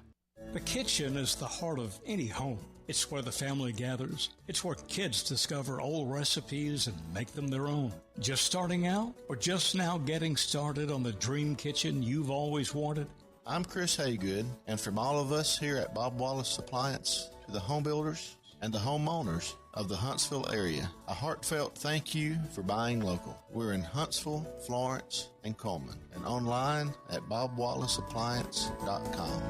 The kitchen is the heart of any home. It's where the family gathers. It's where kids discover old recipes and make them their own. Just starting out or just now getting started on the dream kitchen you've always wanted? I'm Chris Haygood, and from all of us here at Bob Wallace Appliance to the home builders and the homeowners of the Huntsville area, a heartfelt thank you for buying local. We're in Huntsville, Florence, and Coleman, and online at bobwallaceappliance.com.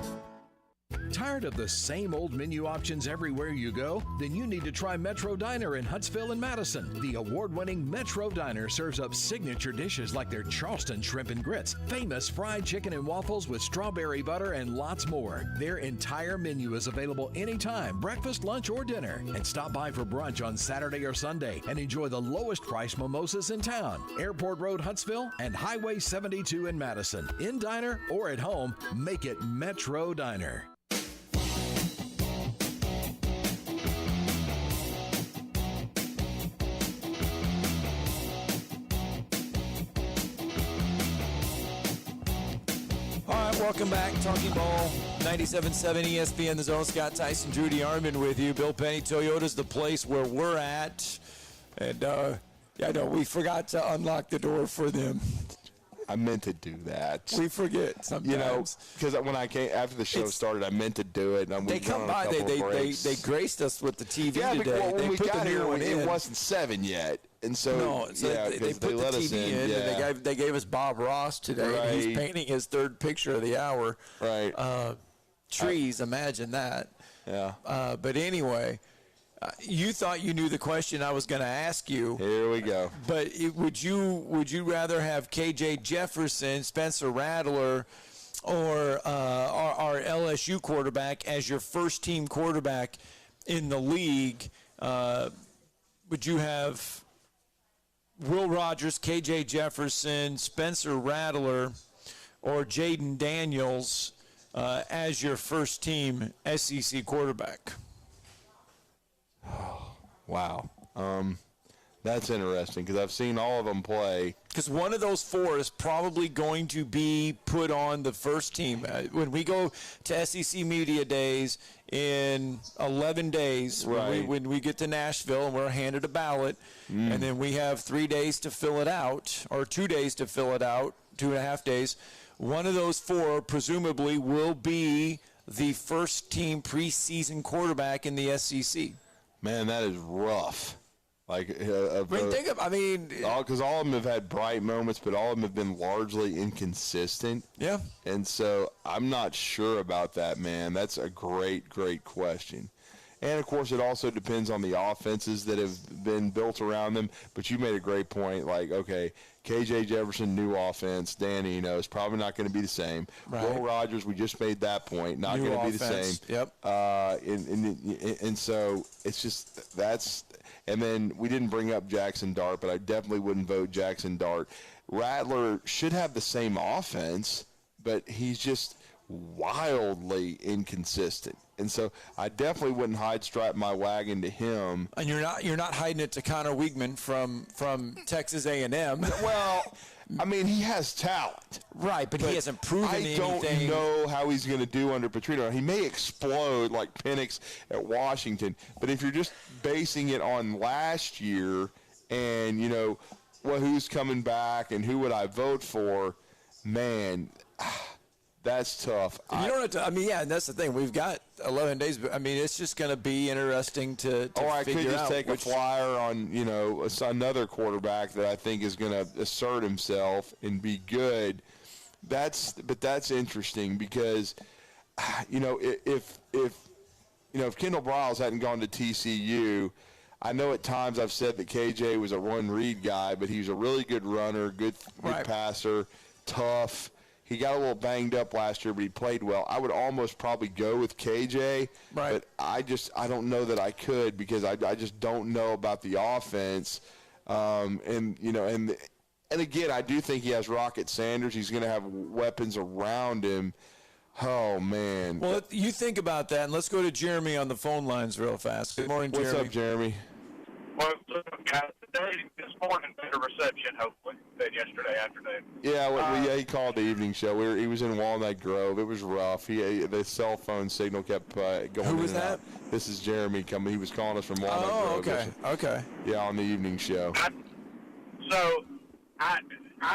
Tired of the same old menu options everywhere you go? Then you need to try Metro Diner in Huntsville and Madison. The award-winning Metro Diner serves up signature dishes like their Charleston shrimp and grits, famous fried chicken and waffles with strawberry butter, and lots more. Their entire menu is available anytime, breakfast, lunch, or dinner. And stop by for brunch on Saturday or Sunday and enjoy the lowest price mimosas in town. Airport Road, Huntsville, and Highway 72 in Madison. In diner or at home, make it Metro Diner. Welcome back. Talking Ball, 97.7 ESPN, The Zone. Scott Tyson, Drew DeArmond with you. Bill Penny, Toyota's the place where we're at. And, we forgot to unlock the door for them. I meant to do that. We forget sometimes. Because when I came after the show started, I meant to do it. And they come by. They graced us with the TV today. Well, when they we put got the new here, one in. it wasn't 7 yet. And so, they put the TV in, and they gave us Bob Ross today. Right. And he's painting his third picture of the hour. Right. Trees, imagine that. Yeah. But anyway, you thought you knew the question I was going to ask you. Here we go. But would you rather have KJ Jefferson, Spencer Rattler, or our LSU quarterback as your first team quarterback in the league? Would you have Will Rogers, KJ Jefferson, Spencer Rattler, or Jaden Daniels as your first team SEC quarterback? Wow. That's interesting because I've seen all of them play. Because one of those four is probably going to be put on the first team. When we go to SEC Media Days in 11 days, right. when we get to Nashville and we're handed a ballot, and then we have 3 days to fill it out, or 2 days to fill it out, 2.5 days, one of those four presumably will be the first team preseason quarterback in the SEC. Man, that is rough. Because all of them have had bright moments, but all of them have been largely inconsistent. Yeah. And so I'm not sure about that, man. That's a great, great question. And, of course, it also depends on the offenses that have been built around them. But you made a great point. Okay, KJ Jefferson, new offense. Dan Eno is probably not going to be the same. Right. Will Rogers, we just made that point, not going to be the same. Yep. And so it's just that's – and then we didn't bring up Jackson Dart, but I definitely wouldn't vote Jackson Dart. Rattler should have the same offense, but he's just wildly inconsistent. And so I definitely wouldn't strap my wagon to him. And you're not hiding it to Connor Wiegman from Texas A&M. Well, I mean, he has talent. Right, but he hasn't proven anything. I don't know how he's going to do under Petrino. He may explode like Penix at Washington, but if you're just basing it on last year and, who's coming back and who would I vote for, man, that's tough. You don't have to. I mean, and that's the thing. We've got 11 days, but I mean, it's just going to be interesting to I figure could just out take a flyer on, another quarterback that I think is going to assert himself and be good. But that's interesting because, if Kendall Briles hadn't gone to TCU, I know at times I've said that KJ was a run-read guy, but he was a really good runner, good passer, tough. He got a little banged up last year, but he played well. I would almost probably go with KJ, but I don't know that I could because I just don't know about the offense. And again, I do think he has Rocket Sanders. He's going to have weapons around him. Oh, man. Well, you think about that, and let's go to Jeremy on the phone lines real fast. Good morning, Jeremy. What's up, Jeremy? Well, guys, today, this morning, better reception, hopefully, than yesterday afternoon. Yeah, he called the evening show. He was in Walnut Grove. It was rough. The cell phone signal kept going. Who was in and that? out. This is Jeremy coming. He was calling us from Walnut Grove. Okay. Yeah, on the evening show. I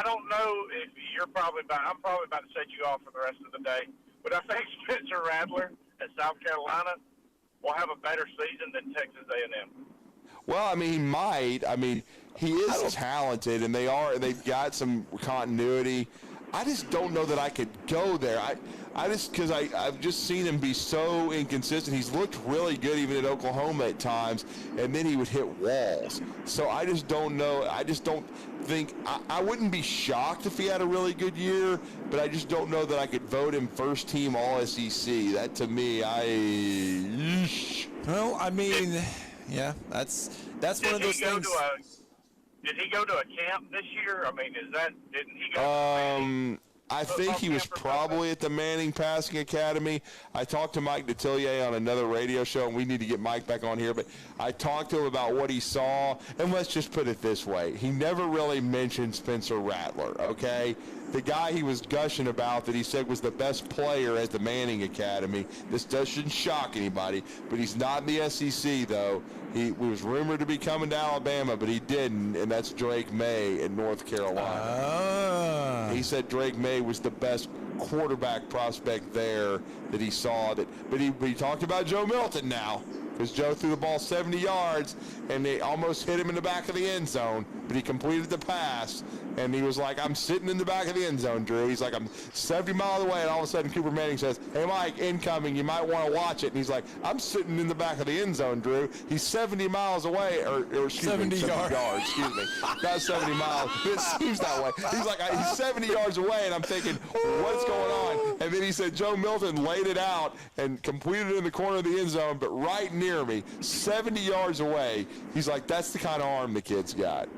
don't know if I'm probably about to set you off for the rest of the day, but I think Spencer Rattler at South Carolina will have a better season than Texas A&M. Well, I mean, he might. I mean, he is talented, and they've got some continuity. I just don't know that I could go there. Because I've just seen him be so inconsistent. He's looked really good even at Oklahoma at times, and then he would hit walls. So I just don't know. I just don't think I wouldn't be shocked if he had a really good year, but I just don't know that I could vote him first team All SEC. That to me, Well, I mean, yeah, that's one of those things. Did he go to a camp this year? I mean, didn't he go? I think he was probably at the Manning Passing Academy. I talked to Mike Detillier on another radio show, and we need to get Mike back on here, but I talked to him about what he saw, and let's just put it this way. He never really mentioned Spencer Rattler, okay? The guy he was gushing about that he said was the best player at the Manning Academy. This shouldn't shock anybody, but he's not in the SEC, though. He was rumored to be coming to Alabama, but he didn't, and that's Drake May in North Carolina. He said Drake May was the best quarterback prospect there that he saw. But he talked about Joe Milton now, because Joe threw the ball 70 yards, and they almost hit him in the back of the end zone, but he completed the pass. And he was like, I'm sitting in the back of the end zone, Drew. He's like, I'm 70 miles away, and all of a sudden Cooper Manning says, hey, Mike, incoming, you might want to watch it. And he's like, I'm sitting in the back of the end zone, Drew. He's 70 miles away, or excuse 70 me, 70 yards, excuse me. Not 70 miles. It seems that way. He's like, he's 70 yards away, and I'm thinking, what's going on? And then he said, Joe Milton laid it out and completed it in the corner of the end zone, but right near me, 70 yards away. He's like, that's the kind of arm the kid's got.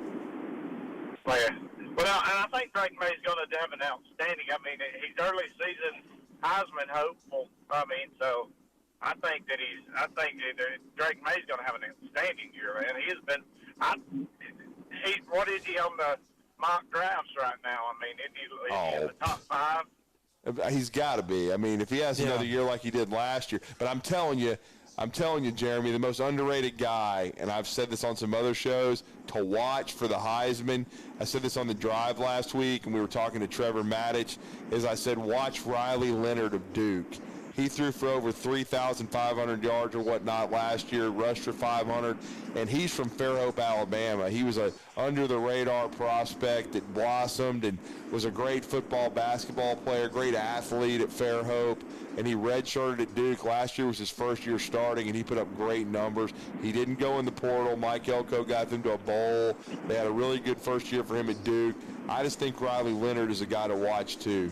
Oh, yeah. Well, and I think Drake May's going to have an outstanding. I mean, he's early season Heisman hopeful. I mean, so I think that Drake May's going to have an outstanding year, man. He has been. What is he on the mock drafts right now? I mean, is he in the top 5? He's got to be. I mean, if he has another year like he did last year. But I'm telling you, Jeremy, the most underrated guy, and I've said this on some other shows, to watch for the Heisman. I said this on the drive last week, and we were talking to Trevor Maddich, is I said, watch Riley Leonard of Duke. He threw for over 3,500 yards or whatnot last year, rushed for 500, and he's from Fairhope, Alabama. He was a under-the-radar prospect that blossomed and was a great football, basketball player, great athlete at Fairhope, and he redshirted at Duke. Last year was his first year starting, and he put up great numbers. He didn't go in the portal. Mike Elko got them to a bowl. They had a really good first year for him at Duke. I just think Riley Leonard is a guy to watch, too.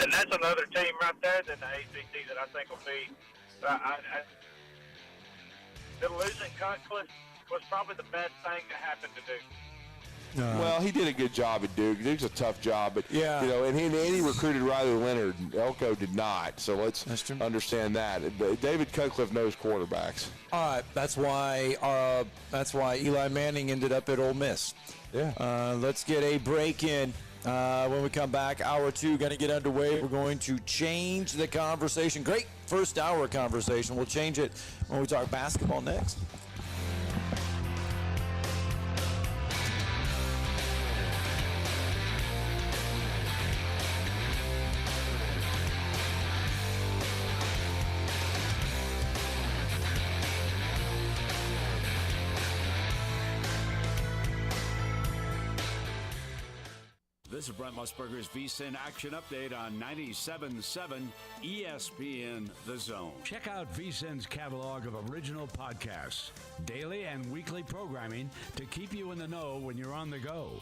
And that's another team right there in the ACC that I think will be. The losing Cutcliffe was probably the best thing that happened to Duke. Well, he did a good job at Duke. Duke's a tough job, but and he recruited Riley Leonard. Elko did not, so let's understand that. David Cutcliffe knows quarterbacks. All right, that's why Eli Manning ended up at Ole Miss. Yeah. Let's get a break in. When we come back, hour 2 going to get underway. We're going to change the conversation. Great first hour conversation. We'll change it when we talk basketball next. This is Brent Musburger's VSiN Action Update on 97.7 ESPN The Zone. Check out VSiN's catalog of original podcasts, daily and weekly programming to keep you in the know when you're on the go.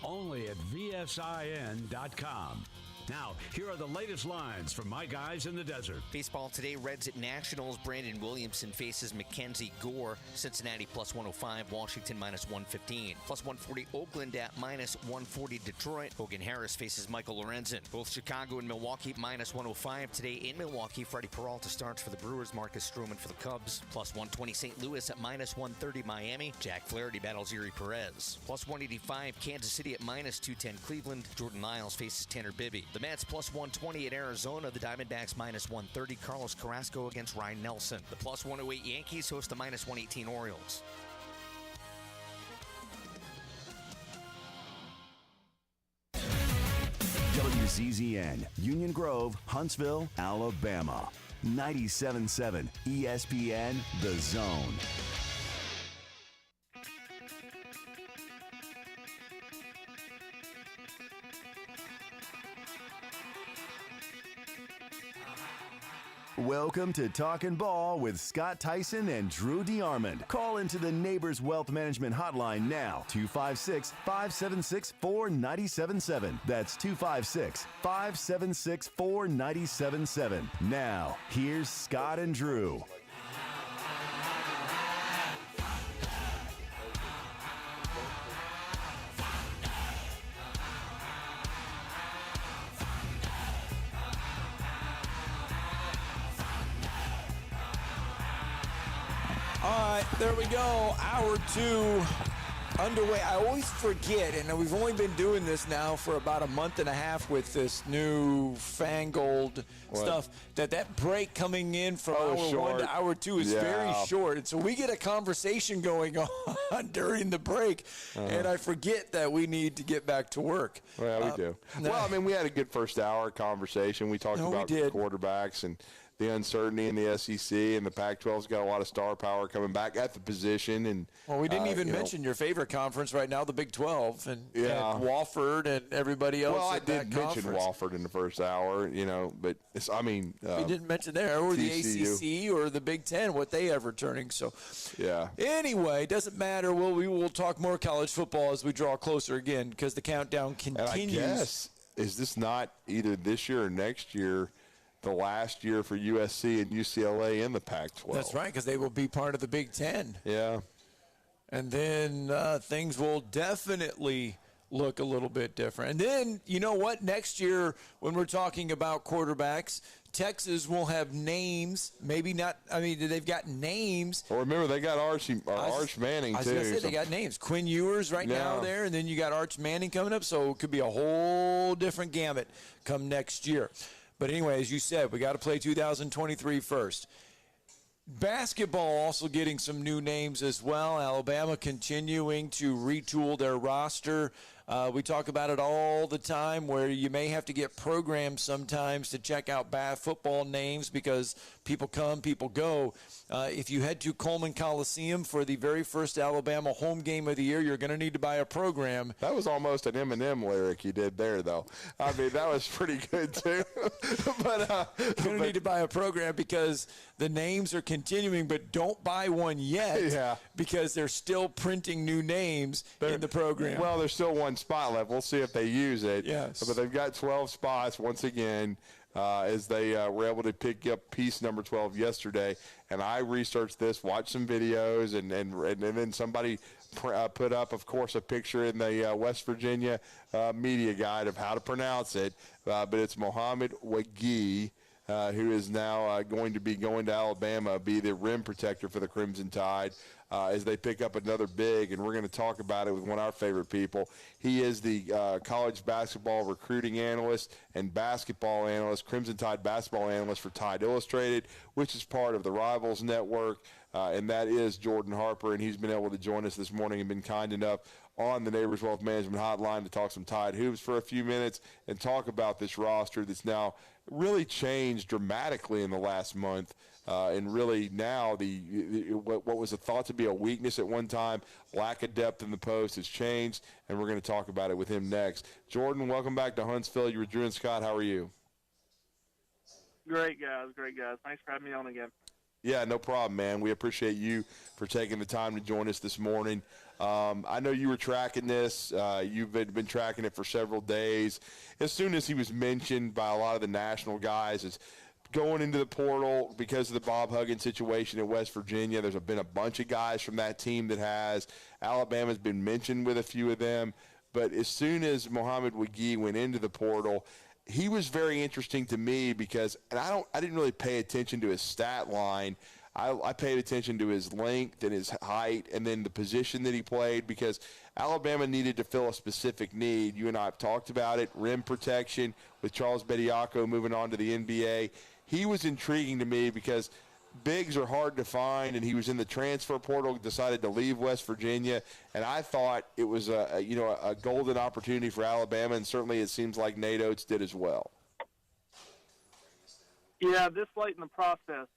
Only at VSIN.com. Now, here are the latest lines from my guys in the desert. Baseball today, Reds at Nationals. Brandon Williamson faces Mackenzie Gore. Cincinnati plus 105, Washington minus 115. Plus 140 Oakland at minus 140 Detroit. Hogan Harris faces Michael Lorenzen. Both Chicago and Milwaukee minus 105 today in Milwaukee. Freddie Peralta starts for the Brewers. Marcus Stroman for the Cubs. Plus 120 St. Louis at minus 130 Miami. Jack Flaherty battles Erie Perez. Plus 185 Kansas City at minus 210 Cleveland. Jordan Lyles faces Tanner Bibby. The Mets plus 120 at Arizona. The Diamondbacks minus 130. Carlos Carrasco against Ryan Nelson. The plus 108 Yankees host the minus 118 Orioles. WCZN, Union Grove, Huntsville, Alabama. 97.7 ESPN, The Zone. Welcome to Talkin' Ball with Scott Tyson and Drew DeArmond. Call into the Neighbors Wealth Management Hotline now, 256-576-4977. That's 256-576-4977. Now, here's Scott and Drew. All right, there we go. Hour 2 underway. I always forget, and we've only been doing this now for about a month and a half with this new fangled stuff, that break coming in from hour 1 to hour 2 is very short. And so we get a conversation going on during the break, and I forget that we need to get back to work. Well, we do. Well, I mean, we had a good first hour conversation. We talked about quarterbacks and the uncertainty in the SEC, and the Pac-12's got a lot of star power coming back at the position. And well, we didn't even mention your favorite conference right now, the Big 12, and Wofford and everybody else. Well, I did mention Wofford in the first hour, but we didn't mention there, or the ACC or the Big 10, what they have returning. So, anyway, doesn't matter. We will talk more college football as we draw closer again, because the countdown continues. And I guess, is this not either this year or next year the last year for USC and UCLA in the Pac-12? That's right, because they will be part of the Big 10. Yeah. And then things will definitely look a little bit different. And then, you know what? Next year, when we're talking about quarterbacks, Texas will have names. Maybe not. I mean, they've got names. Well, remember, they got Arch Manning, too. I was going to say, they got names. Quinn Ewers now there, and then you got Arch Manning coming up. So it could be a whole different gamut come next year. But anyway, as you said, we got to play 2023 first. Basketball also getting some new names as well. Alabama continuing to retool their roster. We talk about it all the time, where you may have to get programs sometimes to check out football names, because people come, people go. If you head to Coleman Coliseum for the very first Alabama home game of the year, you're going to need to buy a program. That was almost an Eminem lyric you did there, though. I mean, that was pretty good, too. But you're going to need to buy a program, because the names are continuing, but don't buy one yet, because they're still printing new names in the program. Well, there's still one spot left. We'll see if they use it. Yes. But they've got 12 spots once again, as they were able to pick up piece number 12 yesterday. And I researched this, watched some videos, and then somebody put up, of course, a picture in the West Virginia media guide of how to pronounce it. But it's Mohamed Wagi, who is now going to be going to Alabama, be the rim protector for the Crimson Tide, as they pick up another big, and we're going to talk about it with one of our favorite people. He is the college basketball recruiting analyst and basketball analyst, Crimson Tide basketball analyst for Tide Illustrated, which is part of the Rivals Network, and that is Jordan Harper, and he's been able to join us this morning and been kind enough on the Neighbors Wealth Management Hotline to talk some Tide hoops for a few minutes and talk about this roster that's now really changed dramatically in the last month, and really now what was thought to be a weakness at one time, lack of depth in the post, has changed, and we're going to talk about it with him next. Jordan, welcome back to Huntsville. You were Drew and Scott. How are you? Great, guys. Thanks for having me on again. Yeah, no problem, man. We appreciate you for taking the time to join us this morning. I know you were tracking this. You've been tracking it for several days. As soon as he was mentioned by a lot of the national guys as going into the portal because of the Bob Huggins situation in West Virginia, there's been a bunch of guys from that team that has. Alabama's been mentioned with a few of them. But as soon as Mohamed Wagee went into the portal, he was very interesting to me because, and I didn't really pay attention to his stat line. I paid attention to his length and his height and then the position that he played because Alabama needed to fill a specific need. You and I have talked about it, rim protection with Charles Bediako moving on to the NBA. He was intriguing to me because bigs are hard to find, and he was in the transfer portal, decided to leave West Virginia, and I thought it was a golden opportunity for Alabama, and certainly it seems like Nate Oates did as well. Yeah, this late in the process,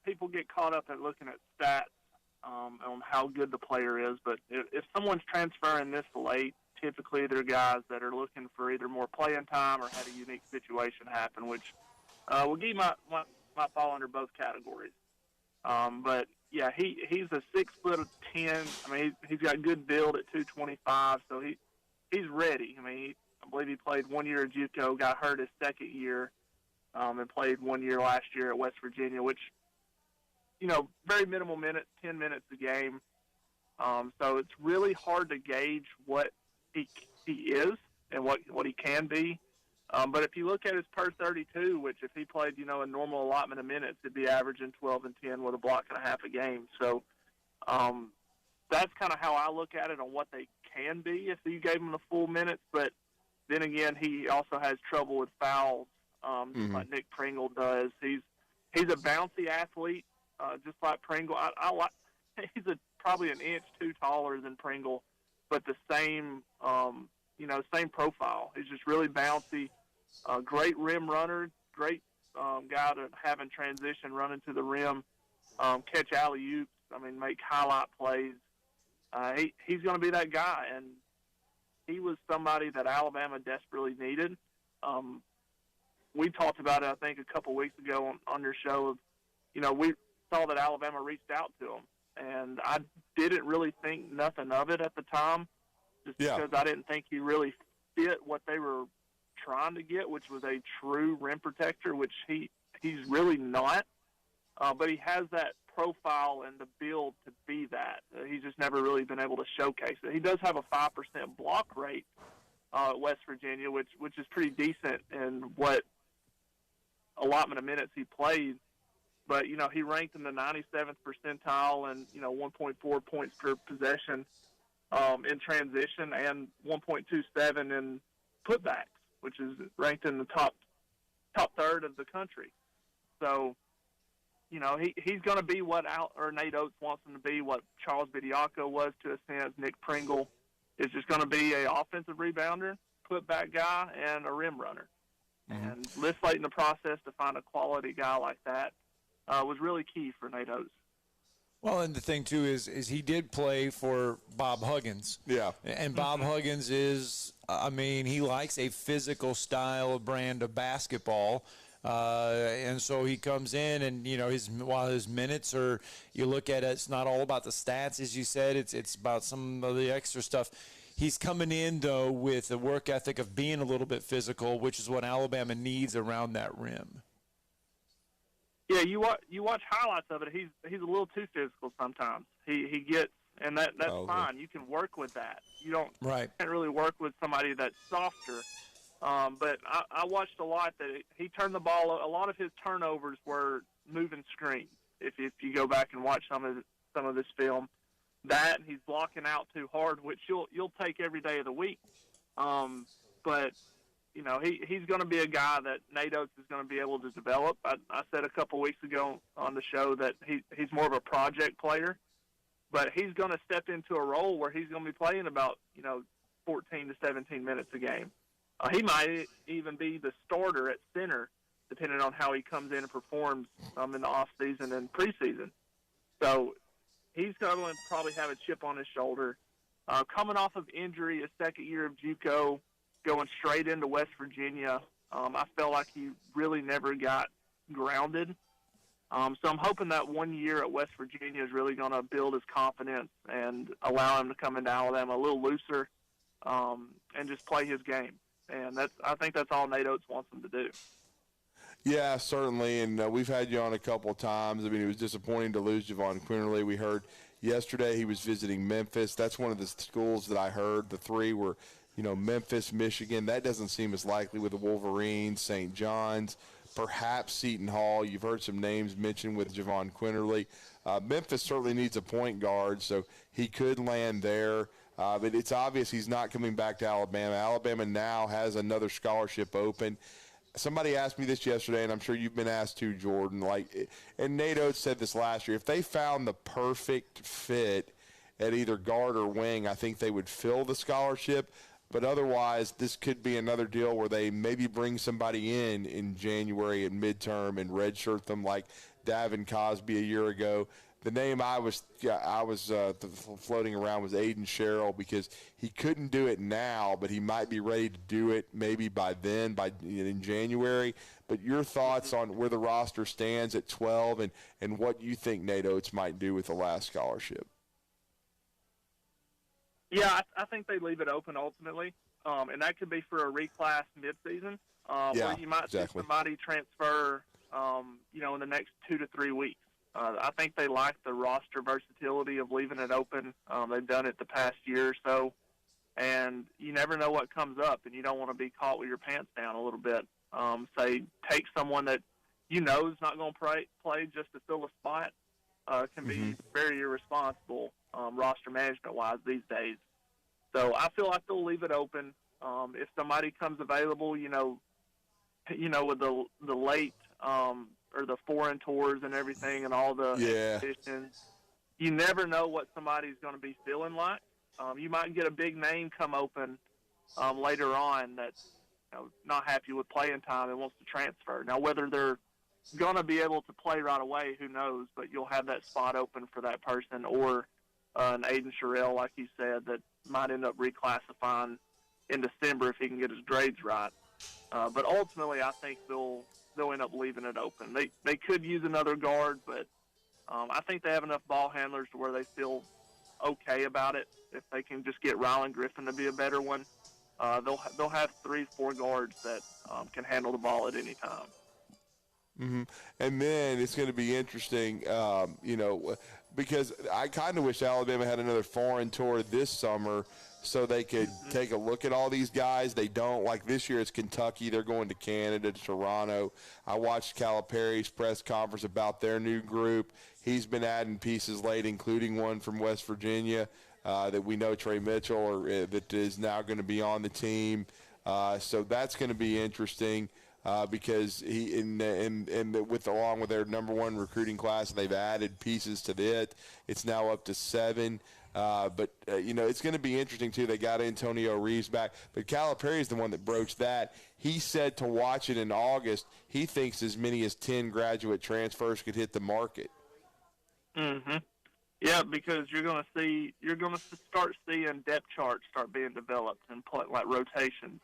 people get caught up at looking at stats on how good the player is, but if someone's transferring this late, typically they're guys that are looking for either more playing time or had a unique situation happen, which Wagee might fall under both categories. But, yeah, he's a 6'10". I mean, he's got good build at 225, so he's ready. I mean, I believe he played 1 year at JUCO, got hurt his second year, and played 1 year last year at West Virginia, which, very minimal minutes, 10 minutes a game. So it's really hard to gauge what he is and what he can be. But if you look at his per 32, which if he played, a normal allotment of minutes, it'd be averaging 12 and 10 with a block and a half a game. So that's kind of how I look at it on what they can be if you gave him the full minutes. But then again, he also has trouble with fouls, just like Nick Pringle does. He's a bouncy athlete, just like Pringle. He's probably an inch too taller than Pringle, but the same, same profile. He's just really bouncy. Great rim runner, great guy to have in transition, run into the rim, catch alley-oops, make highlight plays. He's going to be that guy, and he was somebody that Alabama desperately needed. We talked about it, I think, a couple weeks ago on your show of, we saw that Alabama reached out to him, and I didn't really think nothing of it at the time just because I didn't think he really fit what they were trying to get, which was a true rim protector, which he's really not. But he has that profile and the build to be that. He's just never really been able to showcase it. He does have a 5% block rate at West Virginia, which is pretty decent in what allotment of minutes he played. But, he ranked in the 97th percentile and, 1.4 points per possession in transition and 1.27 in putbacks, which is ranked in the top third of the country. So, he's going to be what Nate Oates wants him to be, what Charles Bediako was to a sense. Nick Pringle is just going to be an offensive rebounder, putback guy, and a rim runner. And this late in the process to find a quality guy like that was really key for Nate Oates. Well, and the thing, too, is he did play for Bob Huggins. Yeah. And Bob Huggins is, he likes a physical style of brand of basketball. And so he comes in and, while his minutes are, you look at it, it's not all about the stats, as you said. It's about some of the extra stuff. He's coming in, though, with a work ethic of being a little bit physical, which is what Alabama needs around that rim. Yeah, you watch highlights of it. He's a little too physical sometimes. He gets, and that's fine. You can work with that. You can't really work with somebody that's softer. But I watched a lot that he turned the ball. A lot of his turnovers were moving screens. If you go back and watch some of this film, that and he's blocking out too hard, which you'll take every day of the week. But he's going to be a guy that Nate Oates is going to be able to develop. I said a couple weeks ago on the show that he's more of a project player, but he's going to step into a role where he's going to be playing about 14 to 17 minutes a game. He might even be the starter at center, depending on how he comes in and performs in the off season and preseason. So he's going to probably have a chip on his shoulder. Coming off of injury, his second year of JUCO, going straight into West Virginia, I felt like he really never got grounded. So I'm hoping that 1 year at West Virginia is really going to build his confidence and allow him to come into Alabama a little looser and just play his game. And I think that's all Nate Oates wants him to do. Yeah, certainly, and we've had you on a couple of times. I mean, it was disappointing to lose Javon Quinterly. We heard yesterday he was visiting Memphis. That's one of the schools that I heard. The three were, Memphis, Michigan. That doesn't seem as likely with the Wolverines, St. John's, perhaps Seton Hall. You've heard some names mentioned with Javon Quinterly. Memphis certainly needs a point guard, so he could land there. But it's obvious he's not coming back to Alabama. Alabama now has another scholarship open. Somebody asked me this yesterday, and I'm sure you've been asked too, Jordan. And Nate Oates said this last year. If they found the perfect fit at either guard or wing, I think they would fill the scholarship. But otherwise, this could be another deal where they maybe bring somebody in January at midterm and redshirt them like Davin Cosby a year ago. The name I was floating around was Aiden Sherrill because he couldn't do it now, but he might be ready to do it maybe by then, in January. But your thoughts on where the roster stands at 12 and what you think Nate Oates might do with the last scholarship? Yeah, I think they leave it open ultimately, and that could be for a reclass midseason, where you might see somebody transfer, in the next 2 to 3 weeks. I think they like the roster versatility of leaving it open. They've done it the past year or so, and you never know what comes up, and you don't want to be caught with your pants down a little bit. Say, take someone that is not going to play just to fill a spot. Can be very irresponsible roster management-wise these days. So I feel like they'll leave it open. If somebody comes available, with the late or the foreign tours and everything and all the exhibitions, you never know what somebody's going to be feeling like. You might get a big name come open later on that's not happy with playing time and wants to transfer. Now, whether they're going to be able to play right away, who knows, but you'll have that spot open for that person, or an Aiden Sherrill, like you said, that might end up reclassifying in December if he can get his grades right. But ultimately, I think they'll end up leaving it open. They could use another guard, but I think they have enough ball handlers to where they feel okay about it. If they can just get Rylan Griffin to be a better one, they'll have 3-4 guards that can handle the ball at any time. Mm-hmm. And then it's going to be interesting, because I kind of wish Alabama had another foreign tour this summer so they could take a look at all these guys. They don't. Like this year it's Kentucky. They're going to Canada, to Toronto. I watched Calipari's press conference about their new group. He's been adding pieces late, including one from West Virginia that we know, Trey Mitchell, that is now going to be on the team. So that's going to be interesting. Because he along with their number one recruiting class, they've added pieces to it. It's now up to 7. But it's going to be interesting too. They got Antonio Reeves back, but Calipari is the one that broached that. He said to watch it in August. He thinks as many as 10 graduate transfers could hit the market. Mm-hmm. Yeah, because you're going to start seeing depth charts start being developed and like rotations.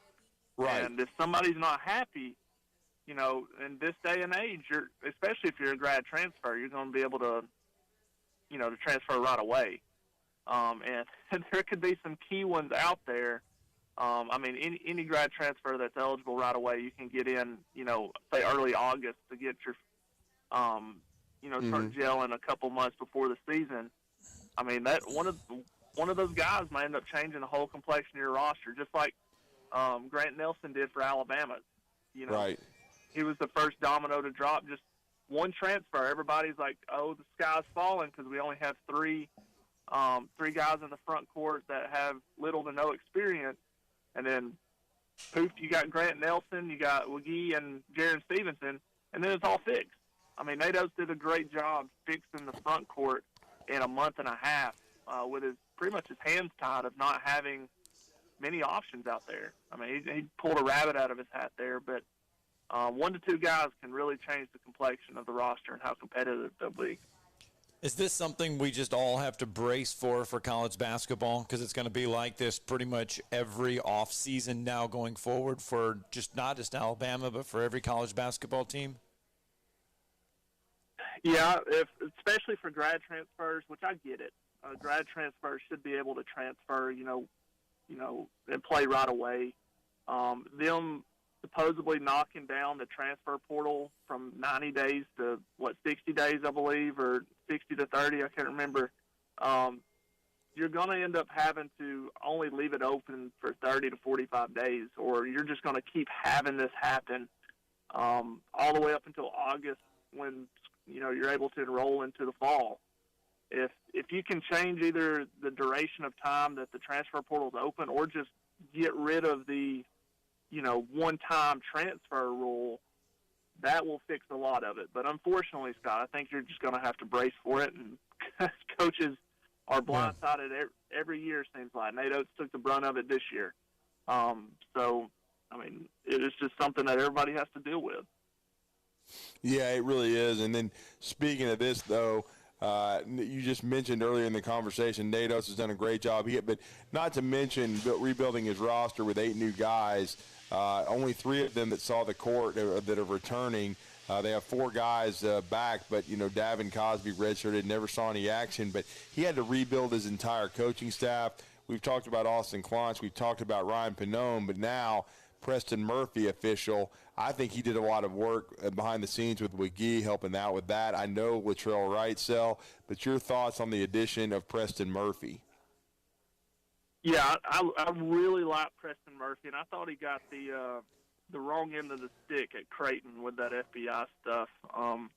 Right. And if somebody's not happy, in this day and age, especially if you're a grad transfer, you're going to be able to, to transfer right away. And there could be some key ones out there. Any grad transfer that's eligible right away, you can get in, say early August to get your, start gelling a couple months before the season. That one of those guys might end up changing the whole complexion of your roster, just like Grant Nelson did for Alabama. Right. He was the first domino to drop. Just one transfer. Everybody's like, "Oh, the sky's falling," because we only have three guys in the front court that have little to no experience. And then, poof, you got Grant Nelson, you got McGee and Jaron Stevenson, and then it's all fixed. Nate Oates did a great job fixing the front court in a month and a half with pretty much his hands tied of not having many options out there. He pulled a rabbit out of his hat there, but 1 to 2 guys can really change the complexion of the roster and how competitive they'll be. Is this something we just all have to brace for college basketball? Because it's going to be like this pretty much every offseason now going forward for not just Alabama, but for every college basketball team? Yeah, especially for grad transfers, which I get it. Grad transfers should be able to transfer, and play right away. Them supposedly knocking down the transfer portal from 90 days to 60 days, I believe, or 60 to 30, I can't remember. You're going to end up having to only leave it open for 30 to 45 days, or you're just going to keep having this happen all the way up until August when you're able to enroll into the fall. If you can change either the duration of time that the transfer portal is open, or just get rid of the one-time transfer rule, that will fix a lot of it. But unfortunately, Scott, I think you're just going to have to brace for it, and coaches are blindsided every year, seems like. Nate Oates took the brunt of it this year. So, I mean, it is just something that everybody has to deal with. Yeah, it really is. And then speaking of this, though, you just mentioned earlier in the conversation, Nate Oates has done a great job. But not to mention rebuilding his roster with 8 new guys. Only 3 of them that saw the court that are returning. They have 4 guys back, but, Davin Cosby redshirted, never saw any action. But he had to rebuild his entire coaching staff. We've talked about Austin Clonch. We've talked about Ryan Pannone. But now Preston Murphy, official, I think he did a lot of work behind the scenes with McGee, helping out with that. I know Latrell Wrightsell. But your thoughts on the addition of Preston Murphy? Yeah, I really like Preston Murphy, and I thought he got the wrong end of the stick at Creighton with that FBI stuff. I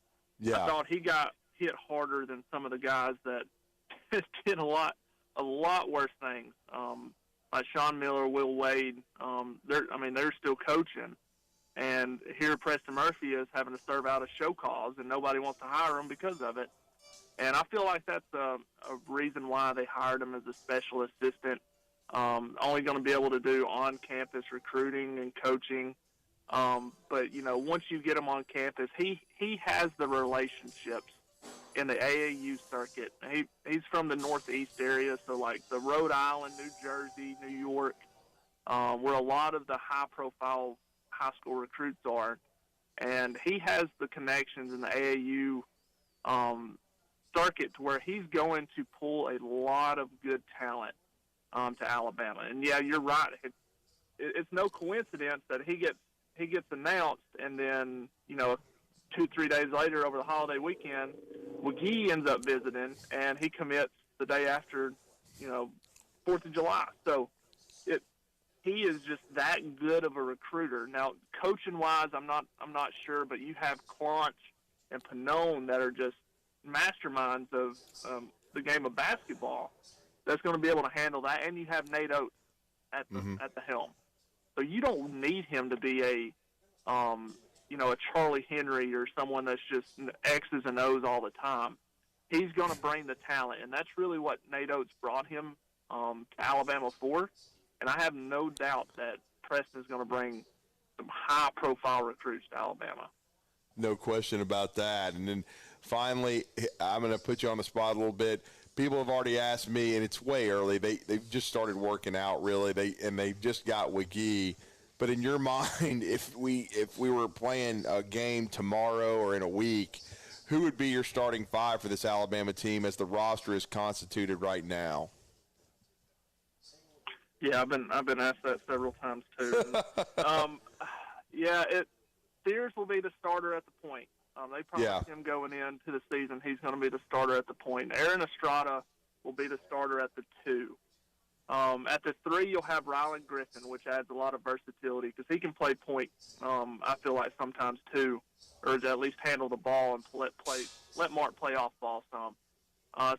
thought he got hit harder than some of the guys that did a lot worse things. Like Sean Miller, Will Wade, they're still coaching, and here Preston Murphy is having to serve out a show cause, and nobody wants to hire him because of it. And I feel like that's a reason why they hired him as a special assistant. Only going to be able to do on-campus recruiting and coaching. But, once you get him on campus, he has the relationships in the AAU circuit. He's from the Northeast area, so like the Rhode Island, New Jersey, New York, where a lot of the high-profile high school recruits are. And he has the connections in the AAU circuit to where he's going to pull a lot of good talent to Alabama. And yeah, you're right. It's no coincidence that he gets announced, and then 2-3 days later over the holiday weekend, McGee ends up visiting, and he commits the day after 4th of July. So he is just that good of a recruiter. Now, coaching wise, I'm not sure, but you have Clonch and Pannone that are just masterminds of the game of basketball that's going to be able to handle that, and you have Nate Oates at the helm. So you don't need him to be a Charlie Henry or someone that's just X's and O's all the time. He's going to bring the talent, and that's really what Nate Oates brought him to Alabama for. And I have no doubt that Preston is going to bring some high-profile recruits to Alabama. No question about that. And then finally, I'm going to put you on the spot a little bit. People have already asked me, and it's way early. They've just started working out, really. They just got Wiggy. But in your mind, if we were playing a game tomorrow or in a week, who would be your starting 5 for this Alabama team as the roster is constituted right now? Yeah, I've been asked that several times too. Sears will be the starter at the point. They promised him going into the season he's going to be the starter at the point. Aaron Estrada will be the starter at the 2. At the 3, you'll have Rylan Griffin, which adds a lot of versatility because he can play point. I feel like sometimes too, or at least handle the ball and let Mark play off ball some.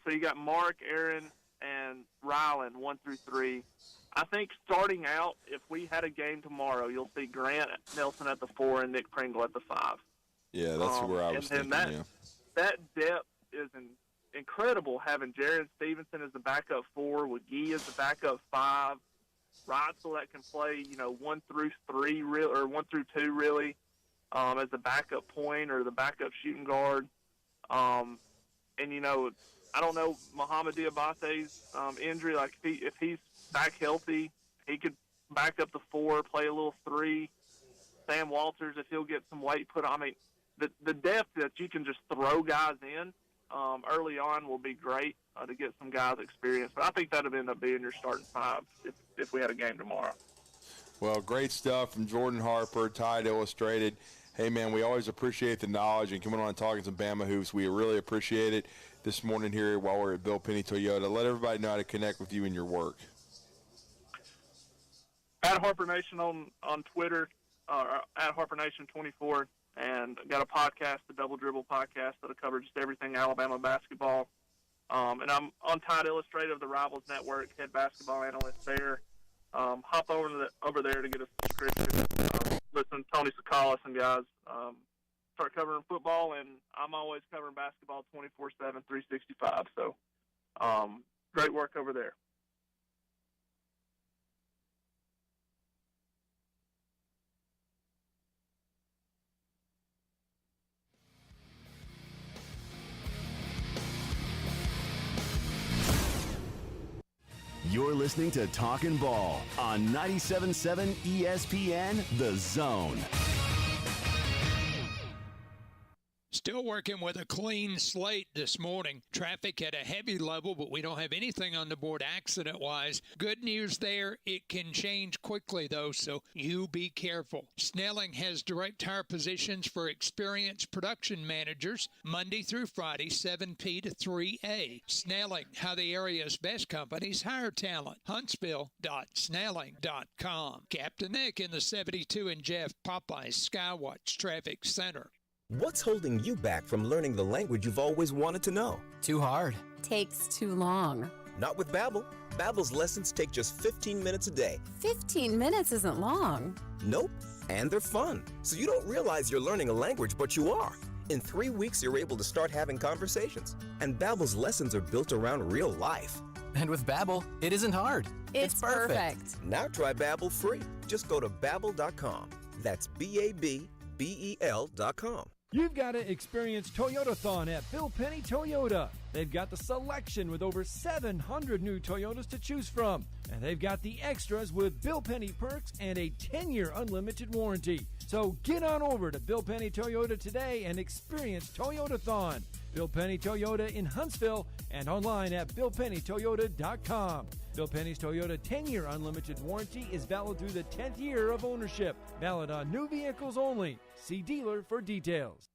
So you got Mark, Aaron, and Rylan 1 through 3. I think starting out, if we had a game tomorrow, you'll see Grant Nelson at the 4 and Nick Pringle at the 5. Yeah, that's where I was thinking. That depth is incredible, having Jared Stevenson as the backup 4, Wiggy as the backup 5, Reitzel that can play 1 through 3 or 1 through 2 really as the backup point or the backup shooting guard. I don't know Muhammad Diabate's injury. Like if he's back healthy, he could back up the 4, play a little 3. Sam Walters, if he'll get some weight put on. I mean, the depth that you can just throw guys in early on will be great to get some guys experience. But I think that would end up being your starting five if we had a game tomorrow. Well, great stuff from Jordan Harper, Tide Illustrated. Hey, man, we always appreciate the knowledge and coming on and talking some Bama hoops. We really appreciate it this morning here while we're at Bill Penny Toyota. Let everybody know how to connect with you and your work. At Harper Nation on Twitter, at Harper Nation 24, and got a podcast, the Double Dribble podcast, that'll cover just everything Alabama basketball. And I'm on Tide Illustrated of the Rivals Network, head basketball analyst there. Hop over there to get a subscription. Listen to Tony Sakalas and guys. Start covering football, and I'm always covering basketball 24/7, 365. So great work over there. You're listening to Talkin' Ball on 97.7 ESPN, The Zone. Still working with a clean slate this morning. Traffic at a heavy level, but we don't have anything on the board accident-wise. Good news there. It can change quickly, though, so you be careful. Snelling has direct hire positions for experienced production managers Monday through Friday, 7P to 3A. Snelling, how the area's best companies hire talent. Huntsville.snelling.com. Captain Nick in the 72 and Jeff, Popeyes Skywatch Traffic Center. What's holding you back from learning the language you've always wanted to know? Too hard. Takes too long. Not with Babbel. Babbel's lessons take just 15 minutes a day. 15 minutes isn't long. Nope. And they're fun. So you don't realize you're learning a language, but you are. In 3 weeks, you're able to start having conversations. And Babbel's lessons are built around real life. And with Babbel, it isn't hard. It's perfect. Now try Babbel free. Just go to Babbel.com. That's BABBEL.com. You've got to experience Toyotathon at Bill Penny Toyota. They've got the selection with over 700 new Toyotas to choose from. And they've got the extras with Bill Penny perks and a 10-year unlimited warranty. So get on over to Bill Penny Toyota today and experience Toyotathon. Bill Penny Toyota in Huntsville and online at BillPennyToyota.com. Bill Penny's Toyota 10-year unlimited warranty is valid through the 10th year of ownership. Valid on new vehicles only. See dealer for details.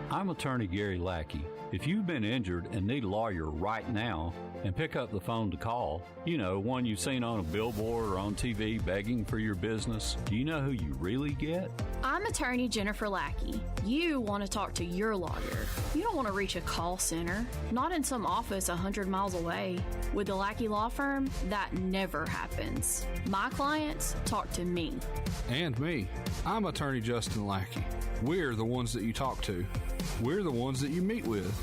I'm attorney Gary Lackey. If you've been injured and need a lawyer right now, and pick up the phone to call, you know, one you've seen on a billboard or on TV begging for your business, do you know who you really get? I'm attorney Jennifer Lackey. You want to talk to your lawyer. You don't want to reach a call center, not in some office 100 miles away. With the Lackey Law Firm, that never happens. My clients talk to me. And me. I'm attorney Justin Lackey. We're the ones that you talk to. We're the ones that you meet with.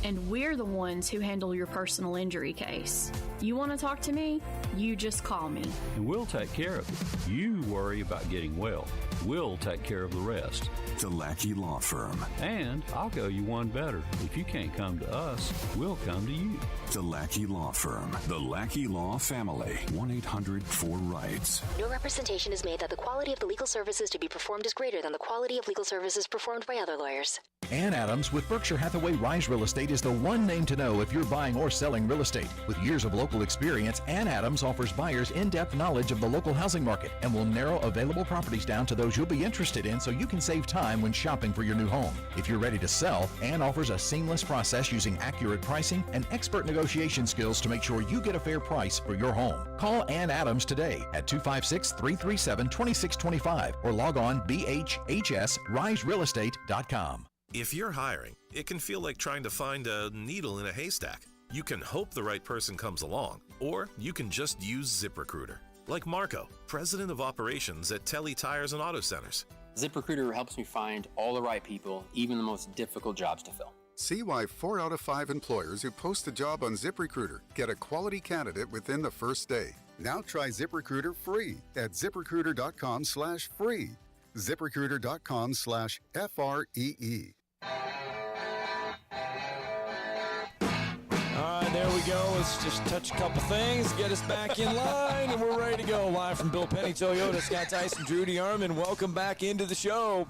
And we're the ones who handle your personal injury case. You want to talk to me? You just call me. And we'll take care of it. You worry about getting well. We'll take care of the rest. The Lackey Law Firm. And I'll go you one better. If you can't come to us, we'll come to you. The Lackey Law Firm. The Lackey Law Family. 1-800-4RIGHTS. No representation is made that the quality of the legal services to be performed is greater than the quality of legal services performed by other lawyers. Ann Adams with Berkshire Hathaway Rise Real Estate is the one name to know if you're buying or selling real estate. With years of local experience, Ann Adams offers buyers in-depth knowledge of the local housing market and will narrow available properties down to those you'll be interested in so you can save time when shopping for your new home. If you're ready to sell, Ann offers a seamless process using accurate pricing and expert negotiation skills to make sure you get a fair price for your home. Call Ann Adams today at 256-337-2625 or log on bhhsriserealestate.com. If you're hiring, it can feel like trying to find a needle in a haystack. You can hope the right person comes along, or you can just use ZipRecruiter. Like Marco, president of operations at Telly Tires and Auto Centers. ZipRecruiter helps me find all the right people, even the most difficult jobs to fill. See why 4 out of 5 employers who post a job on ZipRecruiter get a quality candidate within the first day. Now try ZipRecruiter free at ZipRecruiter.com/free. ZipRecruiter.com/FREE. All right, there we we go. Let's just touch a couple things, get us back in line, and we're ready to go. Live from Bill Penny Toyota, Scott Tyson, Drew DeArmond. Welcome back into the show.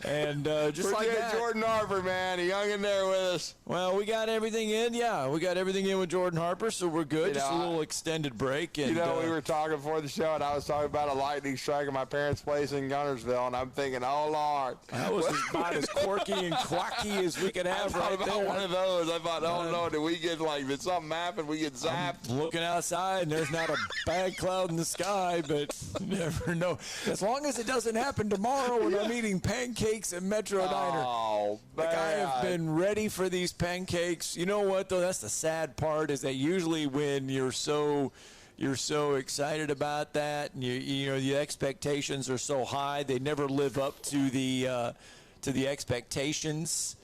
And just like that, Jordan Harper, man, a young in there with us. Well, we got everything in. Yeah, we got everything in with Jordan Harper, so we're good. Just a little extended break. And, we were talking before the show, and I was talking about a lightning strike at my parents' place in Gunnersville, and I'm thinking, oh, Lord. That was about as quirky and quacky as we could have right there. One of those. I thought, oh, no, did we get, did something happen? We get zapped? I'm looking outside, and there's not a bad cloud in the sky, but you never know. As long as it doesn't happen tomorrow when I'm eating pancakes at Metro Diner. Oh, man. Like, I have been ready for these pancakes. You know what, though? That's the sad part, is that usually when you're so excited about that, and you know the expectations are so high, they never live up to the expectations.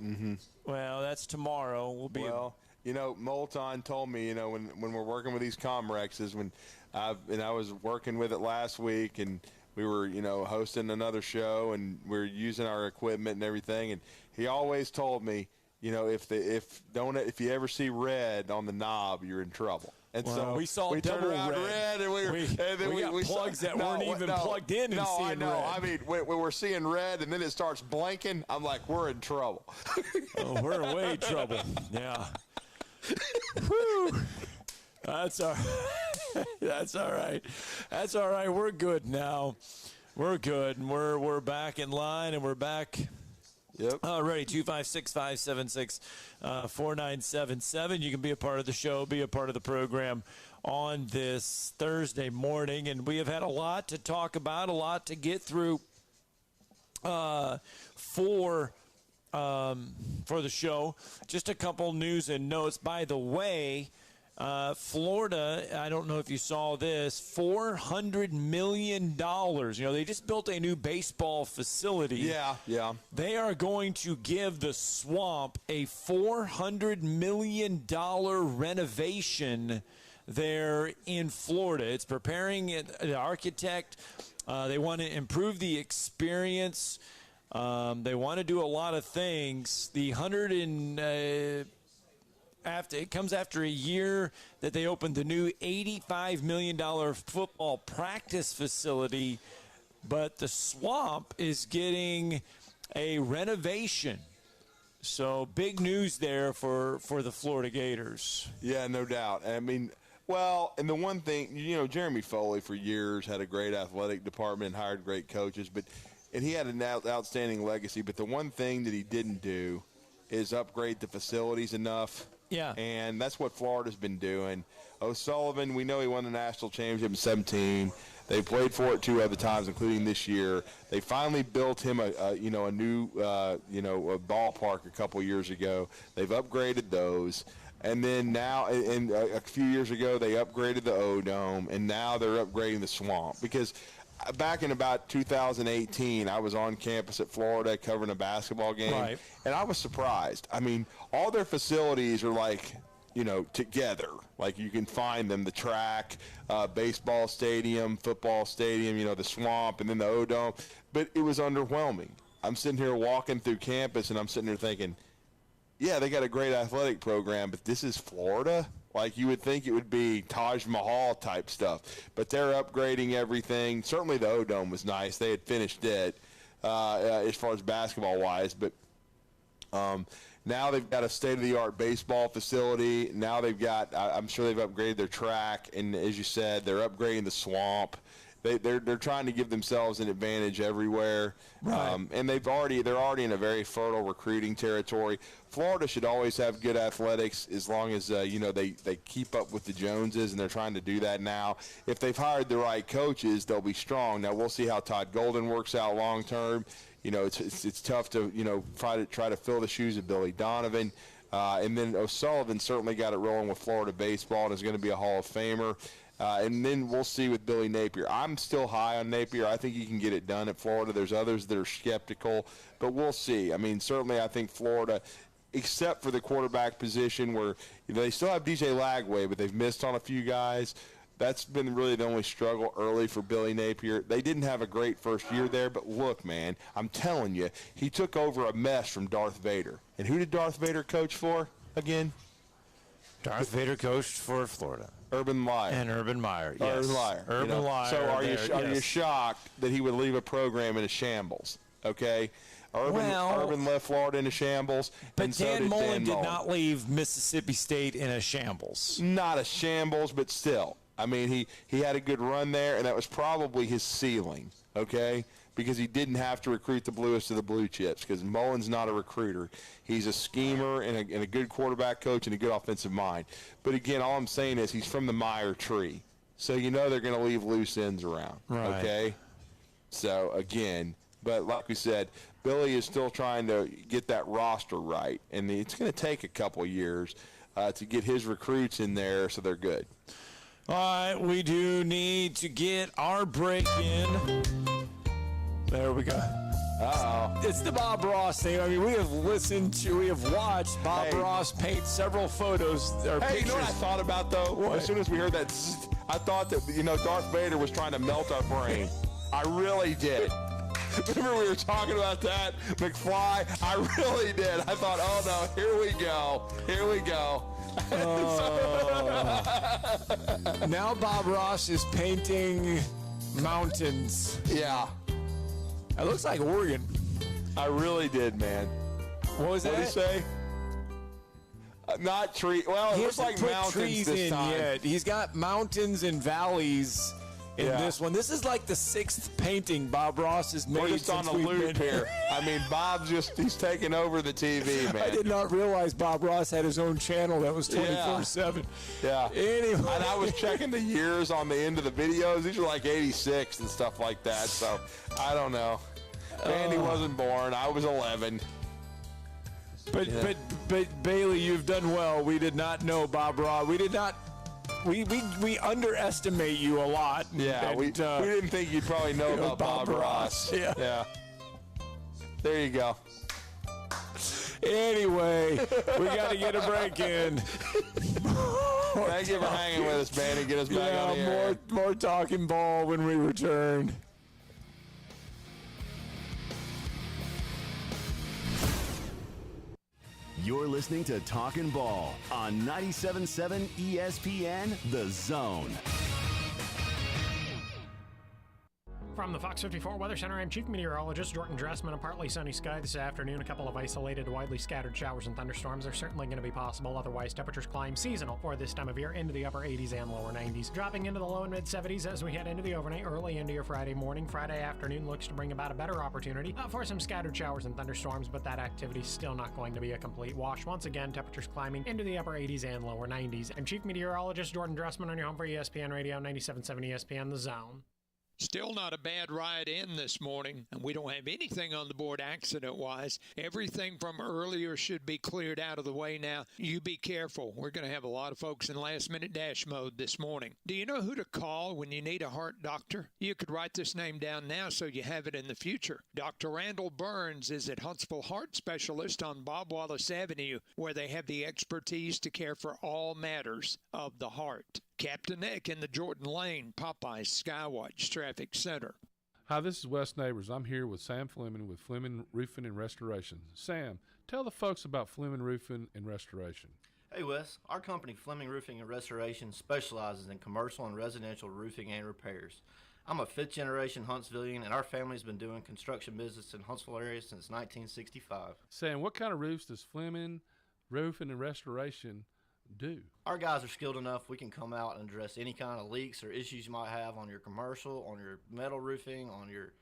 Mm-hmm. Well, that's tomorrow. Molton told me, when we're working with these Comrexes, I was working with it last week, and we were, hosting another show, and we were using our equipment and everything, and he always told me, if you ever see red on the knob, you're in trouble. And so we saw we double turned around red, and we got plugs that weren't even plugged in and seeing red. I mean, when we're seeing red and then it starts blinking, I'm like, we're in trouble. Oh, we're in way trouble. Yeah. Whew. That's all right. That's all right. That's all right. We're good now. We're good, and we're back in line, and we're back. Yep. Ready, 256-576-4977. You can be a part of the show, be a part of the program on this Thursday morning. And we have had a lot to talk about, a lot to get through for the show. Just a couple news and notes. By the way, Florida, I don't know if you saw this, $400 million. They just built a new baseball facility. Yeah. They are going to give the Swamp a $400 million renovation there in Florida. It's preparing an architect. They want to improve the experience. They want to do a lot of things. The it comes after a year that they opened the new $85 million football practice facility, but the Swamp is getting a renovation. So big news there for the Florida Gators. Yeah, no doubt. I mean, well, and the one thing, Jeremy Foley for years had a great athletic department, hired great coaches, and he had an outstanding legacy. But the one thing that he didn't do is upgrade the facilities enough. Yeah. And that's what Florida's been doing. O'Sullivan, we know he won the national championship in 2017. They played for it 2 other times, including this year. They finally built him a new ballpark a couple years ago. They've upgraded those. And then now, and a few years ago, they upgraded the O-Dome, and now they're upgrading the Swamp. Because back in about 2018, I was on campus at Florida covering a basketball game, and I was surprised. I mean, all their facilities are together. Like you can find them, the track, baseball stadium, football stadium, the Swamp, and then the O-Dome. But it was underwhelming. I'm sitting here walking through campus, and I'm sitting there thinking, yeah, they got a great athletic program, but this is Florida? Like you would think it would be Taj Mahal type stuff, but they're upgrading everything. Certainly the O-Dome was nice. They had finished it as far as basketball-wise, but now they've got a state-of-the-art baseball facility. Now they've got, I'm sure they've upgraded their track, and as you said, they're upgrading the Swamp. They're trying to give themselves an advantage everywhere, and they're already in a very fertile recruiting territory. Florida should always have good athletics as long as they keep up with the Joneses, and they're trying to do that now. If they've hired the right coaches, they'll be strong. Now we'll see how Todd Golden works out long term. It's tough to try to fill the shoes of Billy Donovan. And then O'Sullivan certainly got it rolling with Florida baseball and is going to be a Hall of Famer. And then we'll see with Billy Napier. I'm still high on Napier. I think he can get it done at Florida. There's others that are skeptical, but we'll see. I mean, certainly I think Florida, except for the quarterback position where they still have DJ Lagway, but they've missed on a few guys. That's been really the only struggle early for Billy Napier. They didn't have a great first year there, but look, man, I'm telling you, he took over a mess from Darth Vader. And who did Darth Vader coach for again? Darth Vader coached for Florida. Urban Meyer. And Urban Meyer, yes. Urban Meyer. Urban Meyer. So are there, you shocked that he would leave a program in a shambles? Okay? Urban left Florida in a shambles. But and so Dan did Mullen Dan did not leave Mississippi State in a shambles. Not a shambles, but still. I mean, he had a good run there, and that was probably his ceiling, okay? Because he didn't have to recruit the bluest of the blue chips, because Mullen's not a recruiter. He's a schemer and a good quarterback coach and a good offensive mind. But, again, all I'm saying is he's from the Meyer tree. So you know they're going to leave loose ends around, okay? So, again, but like we said, Billy is still trying to get that roster right, and it's going to take a couple years to get his recruits in there so they're good. All right, we do need to get our break in. There we go. Uh-oh. It's the Bob Ross thing. I mean, we have watched Bob Ross paint several photos or pictures. You know what I thought about, though? What? As soon as we heard that, I thought that, Darth Vader was trying to melt our brain. I really did. Remember we were talking about that, McFly? I really did. I thought, oh, no, here we go. Now Bob Ross is painting mountains. Yeah. It looks like Oregon. I really did, man. What was that? What did he say? Not tree. Well, it looks like mountains trees this in time. yet. He's got mountains and valleys in this one. This is like the 6th painting Bob Ross has made. We're just on a loop here. I mean, Bob's he's taking over the TV, man. I did not realize Bob Ross had his own channel that was 24/7. Yeah. Anyway. And I was checking the years on the end of the videos. These are like 86 and stuff like that. So, I don't know. Randy wasn't born. I was 11. But Bailey, you've done well. We did not know Bob Ross. We did not. We underestimate you a lot. Yeah, we didn't think you'd probably know about Bob Ross. Yeah. There you go. Anyway, we got to get a break in. Thank you for hanging with us, man, and get us back on the air. More talking ball when we return. You're listening to Talkin' Ball on 97.7 ESPN, The Zone. From the Fox 54 Weather Center, I'm Chief Meteorologist Jordan Dressman. A partly sunny sky this afternoon. A couple of isolated, widely scattered showers and thunderstorms are certainly going to be possible. Otherwise, temperatures climb seasonal for this time of year into the upper 80s and lower 90s. Dropping into the low and mid 70s as we head into the overnight, early into your Friday morning. Friday afternoon looks to bring about a better opportunity for some scattered showers and thunderstorms, but that activity is still not going to be a complete wash. Once again, temperatures climbing into the upper 80s and lower 90s. I'm Chief Meteorologist Jordan Dressman on your home for ESPN Radio 97.7 ESPN The Zone. Still not a bad ride in this morning, and we don't have anything on the board accident-wise. Everything from earlier should be cleared out of the way now. You be careful. We're going to have a lot of folks in last-minute dash mode this morning. Do you know who to call when you need a heart doctor? You could write this name down now so you have it in the future. Dr. Randall Burns is at Huntsville Heart Specialist on Bob Wallace Avenue, where they have the expertise to care for all matters of the heart. Captain Nick in the Jordan Lane, Popeyes, Skywatch Traffic Center. Hi, this is Wes Neighbors. I'm here with Sam Fleming with Fleming Roofing and Restoration. Sam, tell the folks about Fleming Roofing and Restoration. Hey Wes, our company Fleming Roofing and Restoration specializes in commercial and residential roofing and repairs. I'm a 5th generation Huntsvillian, and our family's been doing construction business in Huntsville area since 1965. Sam, what kind of roofs does Fleming Roofing and Restoration do? Our guys are skilled enough. We can come out and address any kind of leaks or issues you might have on your commercial, on your metal roofing, on your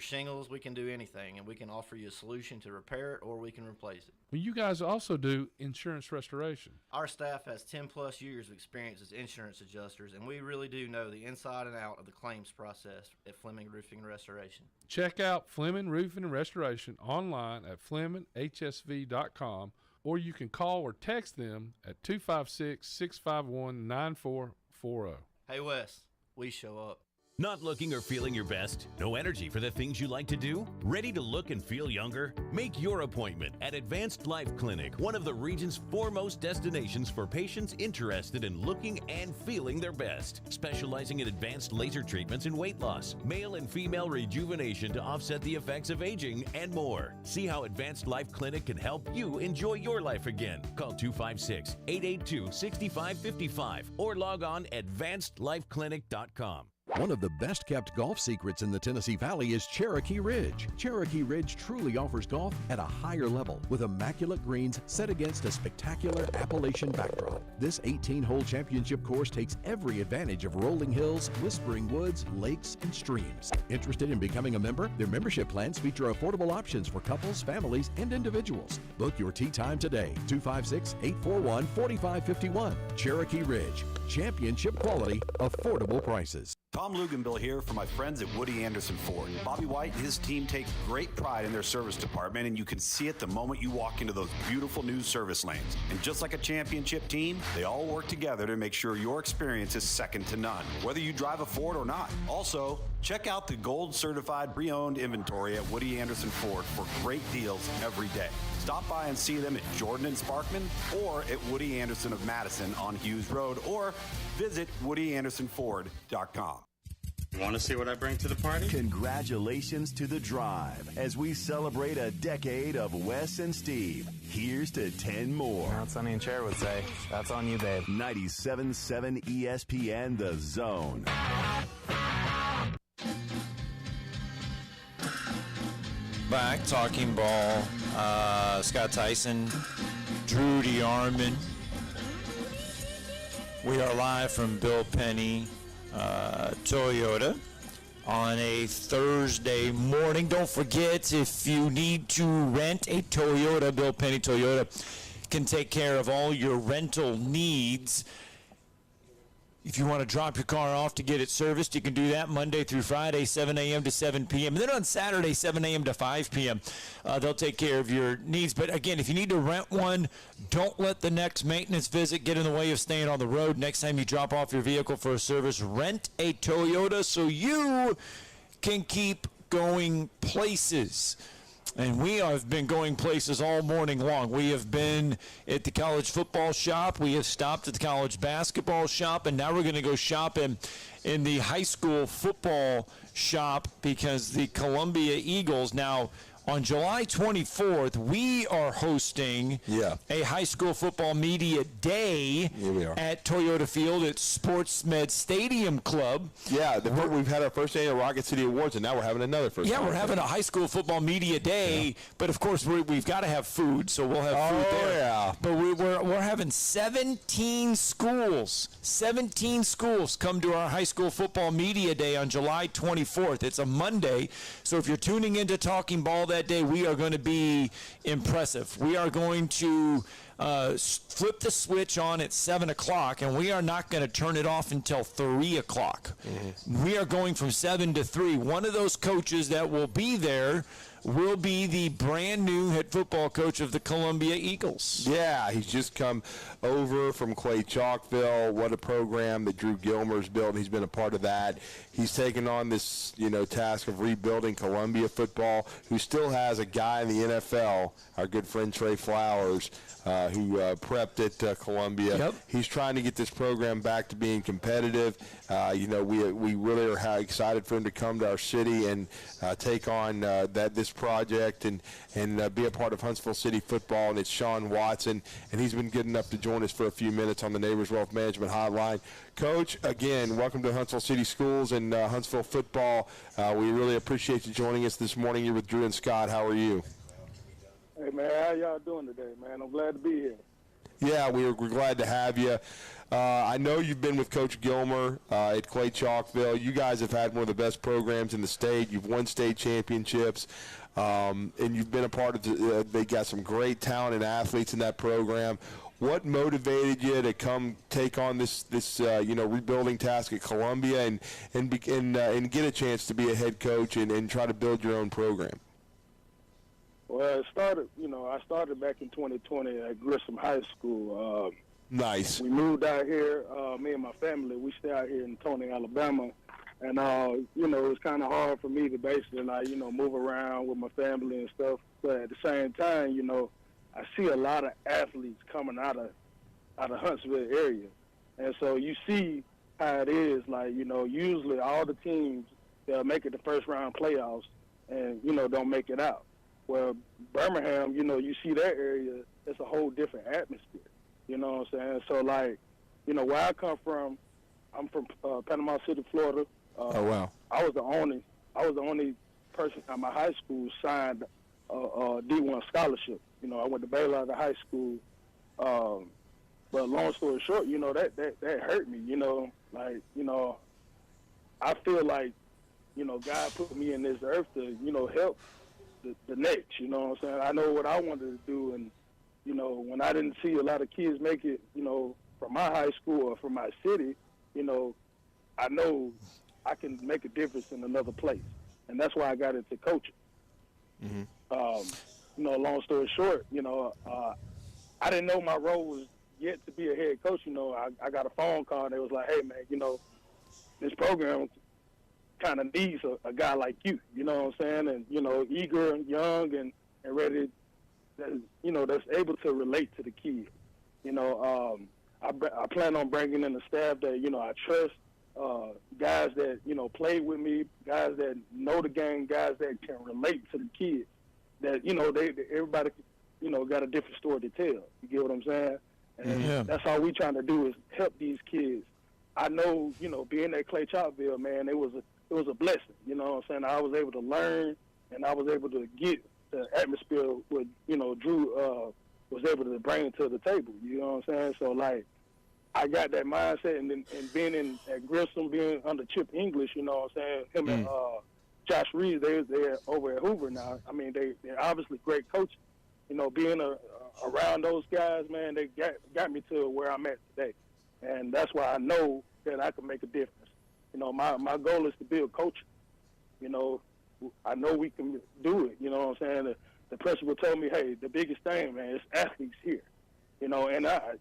shingles. We can do anything, and we can offer you a solution to repair it, or we can replace it. Well, you guys also do insurance restoration. Our staff has 10 plus years of experience as insurance adjusters, and we really do know the inside and out of the claims process at Fleming Roofing and Restoration. Check out Fleming Roofing and Restoration online at FlemingHSV.com, or you can call or text them at 256-651-9440. Hey Wes, we show up. Not looking or feeling your best? No energy for the things you like to do? Ready to look and feel younger? Make your appointment at Advanced Life Clinic, one of the region's foremost destinations for patients interested in looking and feeling their best. Specializing in advanced laser treatments and weight loss, male and female rejuvenation to offset the effects of aging, and more. See how Advanced Life Clinic can help you enjoy your life again. Call 256-882-6555 or log on advancedlifeclinic.com. One of the best-kept golf secrets in the Tennessee Valley is Cherokee Ridge. Cherokee Ridge truly offers golf at a higher level with immaculate greens set against a spectacular Appalachian backdrop. This 18-hole championship course takes every advantage of rolling hills, whispering woods, lakes, and streams. Interested in becoming a member? Their membership plans feature affordable options for couples, families, and individuals. Book your tee time today. 256-841-4551. Cherokee Ridge. Championship quality, affordable prices. Tom Luganbill here for my friends at Woody Anderson Ford. Bobby White and his team take great pride in their service department, and you can see it the moment you walk into those beautiful new service lanes. And just like a championship team, they all work together to make sure your experience is second to none, whether you drive a Ford or not. Also, check out the gold certified pre-owned inventory at Woody Anderson Ford for great deals every day. Stop by and see them at Jordan and Sparkman or at Woody Anderson of Madison on Hughes Road, or visit WoodyAndersonFord.com. You want to see what I bring to the party? Congratulations to The Drive as we celebrate a decade of Wes and Steve. Here's to 10 more. Now, Sonny and Cher would say, that's on you, babe. 97.7 ESPN The Zone. Back, talking ball. Scott Tyson, Drew DeArmond. We are live from Bill Penny Toyota on a Thursday morning. Don't forget, if you need to rent a Toyota, Bill Penny Toyota can take care of all your rental needs. If you want to drop your car off to get it serviced, you can do that Monday through Friday, 7 a.m. to 7 p.m. And then on Saturday, 7 a.m. to 5 p.m., they'll take care of your needs. But again, if you need to rent one, don't let the next maintenance visit get in the way of staying on the road. Next time you drop off your vehicle for a service, rent a Toyota so you can keep going places. And we have been going places all morning long. We have been at the college football shop. We have stopped at the college basketball shop. And now we're going to go shopping in the high school football shop because the Columbia Eagles now, on July 24th, we are hosting a high school football media day at Toyota Field at SportsMed Stadium Club. Yeah, we've had our first annual Rocket City Awards, and now we're having another first. Yeah, we're having a high school football media day, but of course we've got to have food, so we'll have food there. Yeah. But we're having 17 schools come to our high school football media day on July 24th. It's a Monday, so if you're tuning into Talking Ball that day, we are going to be impressive. We are going to flip the switch on at 7 o'clock, and we are not going to turn it off until 3 o'clock. Mm-hmm. We are going from 7 to 3. One of those coaches that will be there will be the brand new head football coach of the Columbia Eagles. Yeah, he's just come over from Clay Chalkville. What a program that Drew Gilmer's built. He's been a part of that. He's taken on this, task of rebuilding Columbia football, who still has a guy in the NFL, our good friend Trey Flowers, who prepped at Columbia. Yep. He's trying to get this program back to being competitive. We really are excited for him to come to our city and take on this project and be a part of Huntsville City football. And it's Sean Watson, and he's been good enough to join us for a few minutes on the Neighbors Wealth Management Hotline. Coach, again, welcome to Huntsville City Schools and Huntsville football. We really appreciate you joining us this morning. You're with Drew and Scott. How are you? Hey, man, how y'all doing today, man? I'm glad to be here. Yeah, we're glad to have you. I know you've been with Coach Gilmer at Clay Chalkville. You guys have had one of the best programs in the state. You've won state championships, and you've been a part of they got some great talent and athletes in that program. What motivated you to come take on this rebuilding task at Columbia and get a chance to be a head coach and try to build your own program? Well, it started, I started back in 2020 at Grissom High School. Nice. We moved out here, me and my family. We stay out here in Tony, Alabama. And, you know, it's kind of hard for me to basically, like, you know, move around with my family and stuff. But at the same time, you know, I see a lot of athletes coming out of Huntsville area. And so you see how it is, like, you know, usually all the teams, they'll make it the first round playoffs and, you know, don't make it out. Well, Birmingham, you know, you see that area, it's a whole different atmosphere. You know what I'm saying? So, like, you know, where I come from, I'm from Panama City, Florida. Oh, wow. I was the only person at my high school signed a D1 scholarship. You know, I went to Baylor out of high school. But long story short, you know, that hurt me, you know. Like, you know, I feel like, you know, God put me in this earth to, you know, help the next, you know what I'm saying? I know what I wanted to do, and, you know, when I didn't see a lot of kids make it, you know, from my high school or from my city, you know, I know I can make a difference in another place. And that's why I got into coaching. Mm-hmm. You know, long story short, you know, I didn't know my role was yet to be a head coach. You know, I got a phone call and they was like, hey, man, you know, this program kind of needs a guy like you, you know what I'm saying? And, you know, eager and young and ready, you know, that's able to relate to the kids. You know, I plan on bringing in a staff that, you know, I trust, guys that, you know, play with me, guys that know the game, guys that can relate to the kids. That, you know, everybody, you know, got a different story to tell. You get what I'm saying? And that's all we trying to do is help these kids. I know, you know, being at Clay Chalkville, man, it was a blessing. You know what I'm saying? I was able to learn, and I was able to get the atmosphere what, you know, Drew was able to bring to the table. You know what I'm saying? So, like, I got that mindset, and being at Grissom, being under Chip English, you know what I'm saying? Him and Josh Reed, they're over at Hoover now. I mean, they're obviously great coaches. You know, being around those guys, man, they got me to where I'm at today. And that's why I know that I can make a difference. You know, my goal is to build coaching. You know, I know we can do it. You know what I'm saying? The principal told me, hey, the biggest thing, man, is athletes here. You know, and I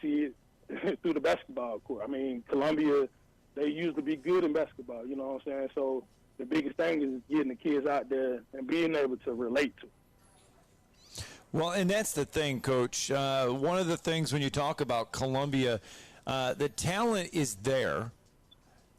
see it through the basketball court. I mean, Columbia, they used to be good in basketball. You know what I'm saying? So the biggest thing is getting the kids out there and being able to relate to. Well, and that's the thing, Coach. One of the things when you talk about Columbia, the talent is there.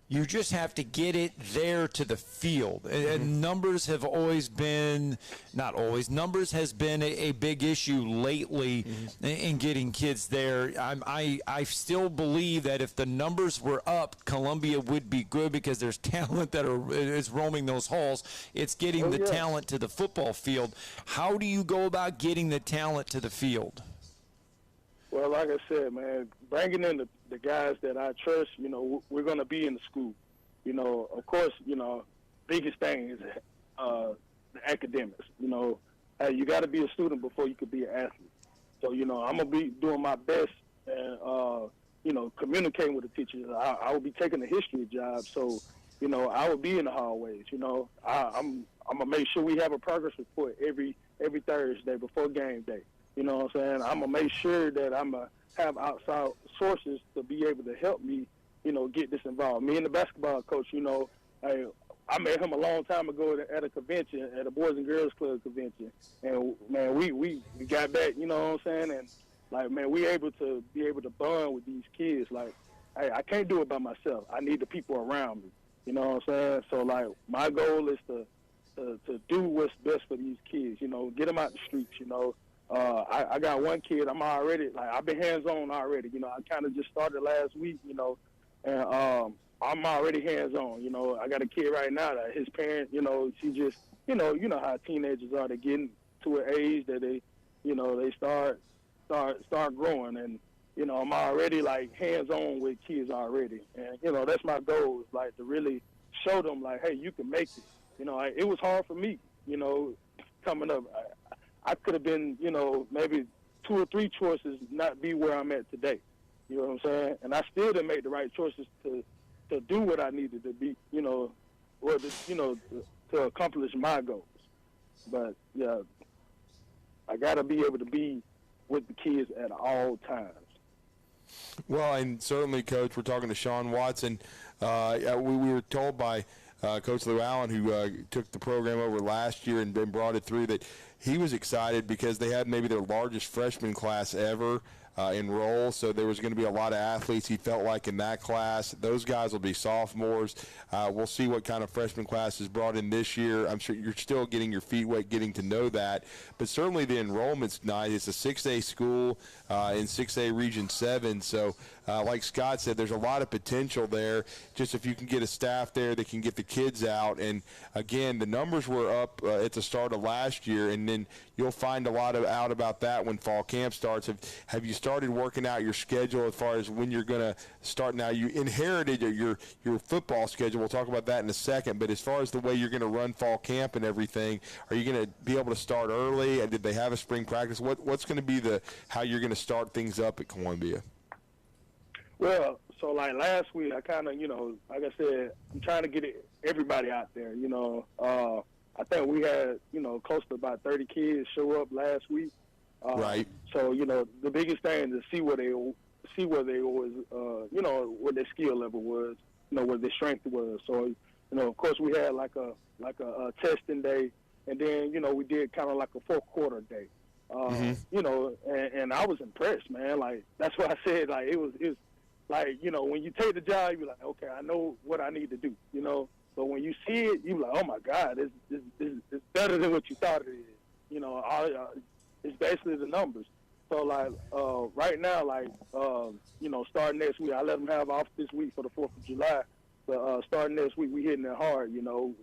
You just have to get it there to the field. And numbers have always been, not always, numbers has been a big issue lately in getting kids there. I still believe that if the numbers were up, Columbia would be good because there's talent that is roaming those halls. It's getting the talent to the football field. How do you go about getting the talent to the field? Well, like I said, man, bringing in the guys that I trust, you know, we're going to be in the school. You know, of course, you know, biggest thing is the academics. You know, hey, you got to be a student before you could be an athlete. So, you know, I'm going to be doing my best and, you know, communicating with the teachers. I will be taking a history job. So, you know, I will be in the hallways. You know, I'm going to make sure we have a progress report every Thursday before game day. You know what I'm saying? I'm going to make sure that I'm going to have outside sources to be able to help me, you know, get this involved. Me and the basketball coach, you know, I met him a long time ago at a convention, at a Boys and Girls Club convention. And, man, we got back, you know what I'm saying? And, like, man, we able to bond with these kids. Like, hey, I can't do it by myself. I need the people around me. You know what I'm saying? So, like, my goal is to do what's best for these kids, you know, get them out the streets, you know. I got one kid, I've been hands-on already. You know, I kind of just started last week, you know, and I'm already hands-on. You know, I got a kid right now that his parent, you know, she just, you know how teenagers are. They're getting to an age that they, you know, they start growing. And, you know, I'm already, like, hands-on with kids already. And, you know, that's my goal, is, like, to really show them, like, hey, you can make it. You know, it was hard for me, you know, coming up. I could have been, you know, maybe 2 or 3 choices not be where I'm at today. You know what I'm saying? And I still didn't make the right choices to do what I needed to be, you know, or to accomplish my goals. But yeah, I got to be able to be with the kids at all times. Well, and certainly, Coach, we're talking to Sean Watson. We were told by Coach Lou Allen, who took the program over last year and brought it through, that he was excited because they had maybe their largest freshman class ever enroll, so there was going to be a lot of athletes, he felt like, in that class. Those guys will be sophomores. We'll see what kind of freshman class is brought in this year. I'm sure you're still getting your feet wet, getting to know that, but certainly the enrollment's nice. It's a 6A school in 6A Region 7, so like Scott said, there's a lot of potential there, just if you can get a staff there that can get the kids out. And again, the numbers were up at the start of last year, and then you'll find a lot out about that when fall camp starts. Have you started working out your schedule as far as when you're going to start? Now, you inherited your football schedule. We'll talk about that in a second. But as far as the way you're going to run fall camp and everything, are you going to be able to start early? Did they have a spring practice? What's going to be how you're going to start things up at Columbia? Well, so like last week, I kind of, like I said, I'm trying to get everybody out there. I think we had, close to about 30 kids show up last week. Right. So, the biggest thing is to see where they was, what their skill level was, what their strength was. So, of course, we had like a testing day, and then, we did kind of like a fourth quarter day. And I was impressed, man. Like, that's what I said. Like, it was like, when you take the job, you're like, okay, I know what I need to do, But when you see it, you're like, oh, my God, it's better than what you thought it is. It's basically the numbers. So, like, right now, like, starting next week, I let them have off this week for the 4th of July. But starting next week, we hitting it hard,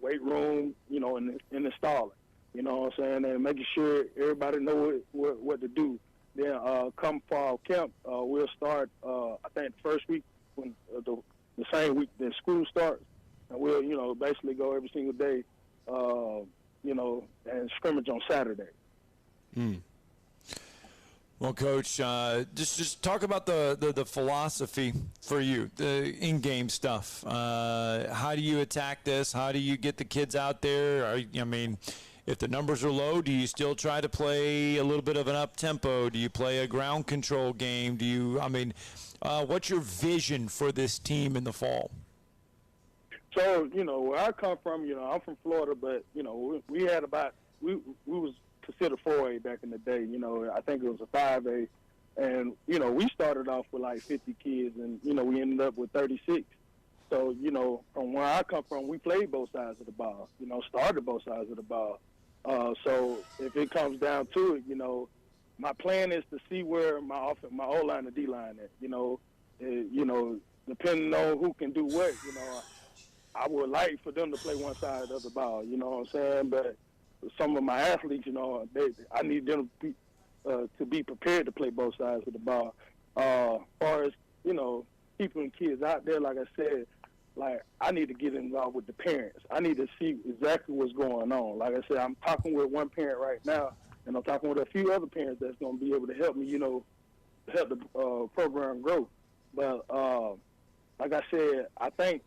weight room, and installing. You know what I'm saying? And making sure everybody know what to do. Then come fall camp, we'll start, I think, the first week, when the same week that school starts. And we'll, basically go every single day, and scrimmage on Saturday. Well, Coach, just talk about the philosophy for you, the in-game stuff. How do you attack this? How do you get the kids out there? If the numbers are low, do you still try to play a little bit of an up-tempo? Do you play a ground control game? What's your vision for this team in the fall? So, where I come from, I'm from Florida, but, we had we was considered 4A back in the day. I think it was a 5A. And, we started off with like 50 kids, and, we ended up with 36. So, from where I come from, we played both sides of the ball, started both sides of the ball. So if it comes down to it, my plan is to see where my O-line and D-line at, depending on who can do what, I would like for them to play one side of the ball, you know what I'm saying? But some of my athletes, I need them to be prepared to play both sides of the ball. As far as, keeping kids out there, like I said, like, I need to get involved with the parents. I need to see exactly what's going on. Like I said, I'm talking with one parent right now, and I'm talking with a few other parents that's going to be able to help me, help the program grow. But like I said, I think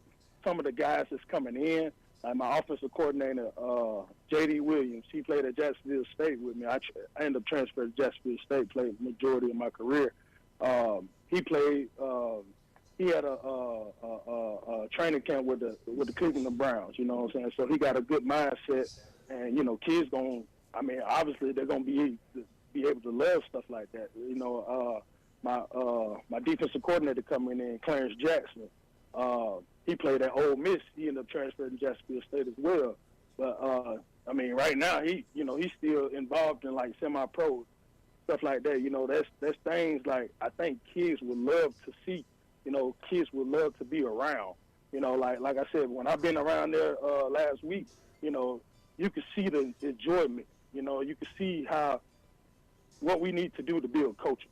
some of the guys that's coming in, like my offensive coordinator, J.D. Williams, he played at Jacksonville State with me. I ended up transferring to Jacksonville State, played the majority of my career. He played he had a training camp with the Cleveland Browns, you know what I'm saying? So he got a good mindset, and, kids obviously they're going to be able to love stuff like that. My defensive coordinator coming in, Clarence Jackson, he played at Ole Miss. He ended up transferring to Jacksonville State as well. But, right now, he's still involved in, like, semi-pro, stuff like that. That's things, like, I think kids would love to see. Kids would love to be around. Like I said, when I've been around there last week, you can see the enjoyment. You can see what we need to do to build culture.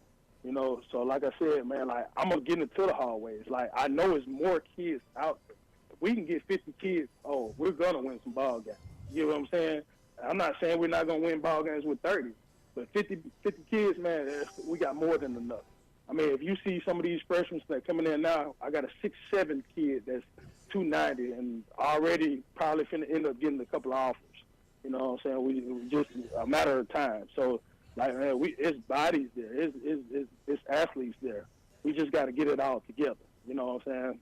So like I said, man, like, I'm going to get into the hallways. Like, I know it's more kids out there. If we can get 50 kids, we're going to win some ball games. You know what I'm saying? I'm not saying we're not going to win ball games with 30, but 50 kids, man, we got more than enough. If you see some of these freshmen that coming in now, I got a 6'7" kid that's 290 and already probably finna end up getting a couple of offers. You know what I'm saying? We just a matter of time. So, like, man, it's bodies there. It's athletes there. we just got to get it all together. You know what I'm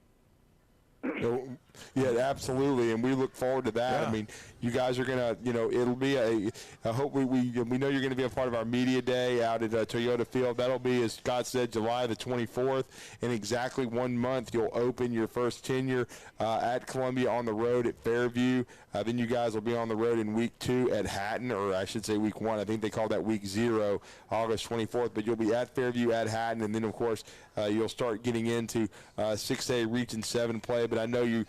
saying? Yeah, absolutely, and we look forward to that. Yeah. I mean, you guys are gonna, it'll be I hope we know you're gonna be a part of our media day out at Toyota Field. That'll be, as Scott said, July the 24th. In exactly 1 month, you'll open your first tenure at Columbia on the road at Fairview. Then you guys will be on the road in week 2 at Hatton, or I should say week 1. I think they call that week 0, August 24th. But you'll be at Fairview, at Hatton, and then of course you'll start getting into 6A Region 7 play. But I know you're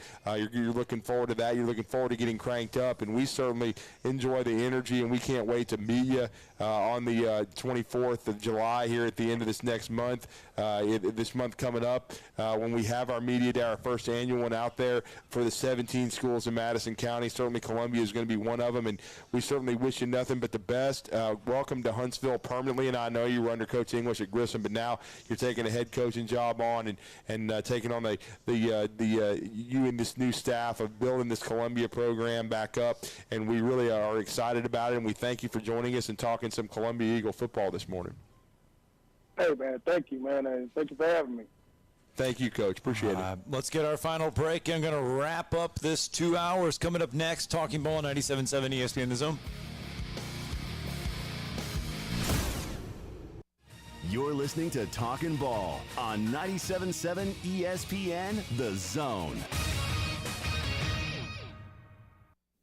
looking forward to that. You're looking forward to getting cranked up, and we certainly enjoy the energy, and we can't wait to meet you on the 24th of July here at the end of this next month, this month coming up, when we have our media day, our first annual one out there for the 17 schools in Madison County. Certainly Columbia is going to be one of them, and we certainly wish you nothing but the best. Welcome to Huntsville permanently, and I know you were under Coach English at Grissom, but now you're taking a head coaching job on and taking on you and this new staff of building this Columbia program back up, and we really are excited about it, and we thank you for joining us and talking some Columbia Eagle football this morning. Hey, man, thank you, man, and thank you for having me. Thank you, Coach. Appreciate it. Let's get our final break. I'm going to wrap up this 2 hours. Coming up next, Talking Ball, 97.7 ESPN The Zone. You're listening to Talkin' Ball on 97.7 ESPN The Zone.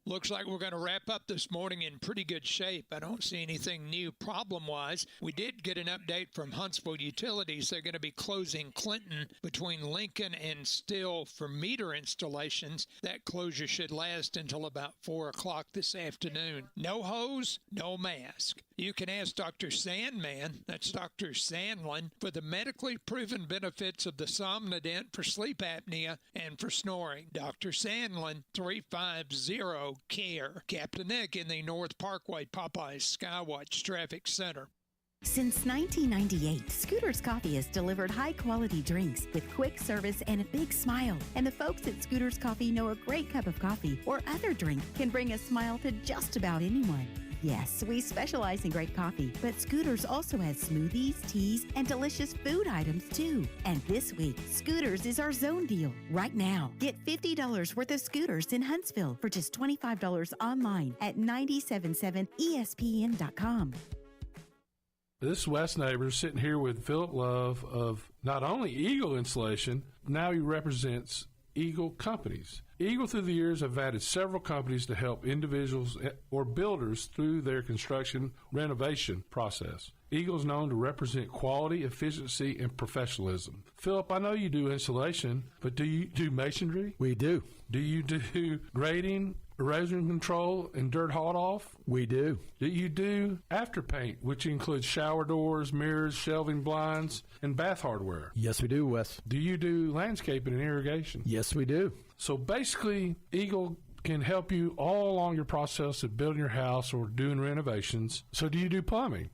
Looks like we're going to wrap up this morning in pretty good shape. I don't see anything new problem-wise. We did get an update from Huntsville Utilities. They're going to be closing Clinton between Lincoln and Still for meter installations. That closure should last until about 4 o'clock this afternoon. No hose, no mask. You can ask Dr. Sandman, that's Dr. Sandlin, for the medically proven benefits of the Somnodent for sleep apnea and for snoring. Dr. Sandlin, 350-CARE. Captain Nick in the North Parkway Popeyes Skywatch Traffic Center. Since 1998, Scooter's Coffee has delivered high-quality drinks with quick service and a big smile. And the folks at Scooter's Coffee know a great cup of coffee or other drink can bring a smile to just about anyone. Yes, we specialize in great coffee, but Scooters also has smoothies, teas, and delicious food items too. And this week, Scooters is our zone deal. Right now, get $50 worth of Scooters in Huntsville for just $25 online at 977ESPN.com. This is Wes Neighbors sitting here with Philip Love of not only Eagle Installation, now he represents Eagle Companies. Eagle through the years have added several companies to help individuals or builders through their construction renovation process. Eagle is known to represent quality, efficiency, and professionalism. Philip, I know you do insulation, but do you do masonry? We do. Do you do grading, erosion control, and dirt hauled off? We do. Do you do after paint, which includes shower doors, mirrors, shelving blinds, and bath hardware? Yes, we do, Wes. Do you do landscaping and irrigation? Yes, we do. So basically, Eagle can help you all along your process of building your house or doing renovations. So do you do plumbing?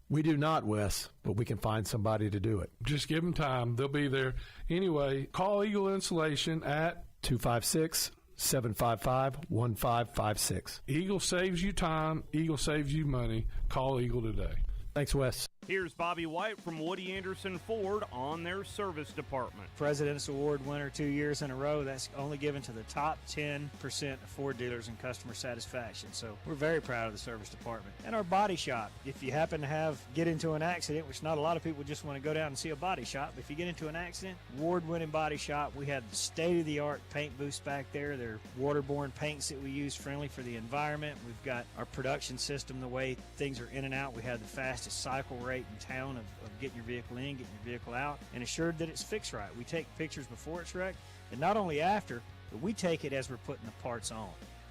We do not, Wes, but we can find somebody to do it. Just give them time. They'll be there. Anyway, call Eagle Insulation at 256-755-1556. Eagle saves you time. Eagle saves you money. Call Eagle today. Thanks, Wes. Here's Bobby White from Woody Anderson Ford on their service department. President's Award winner 2 years in a row. That's only given to the top 10% of Ford dealers in customer satisfaction. So we're very proud of the service department. And our body shop. If you happen to get into an accident, which not a lot of people just want to go down and see a body shop, but if you get into an accident, award-winning body shop. We have state-of-the-art paint booths back there. They're waterborne paints that we use, friendly for the environment. We've got our production system, the way things are in and out. We have the fastest cycle rate in town of getting your vehicle in, getting your vehicle out, and assured that it's fixed right. We take pictures before it's wrecked, and not only after, but we take it as we're putting the parts on.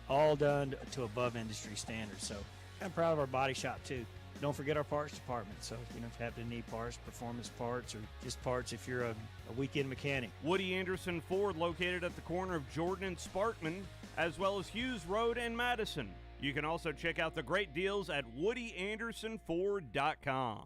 All done to above industry standards. So I'm proud of our body shop too. Don't forget our parts department. So if you don't have to need parts, performance parts, or just parts if you're a weekend mechanic. Woody Anderson Ford, located at the corner of Jordan and Sparkman, as well as Hughes Road and Madison. You can also check out the great deals at WoodyAndersonFord.com.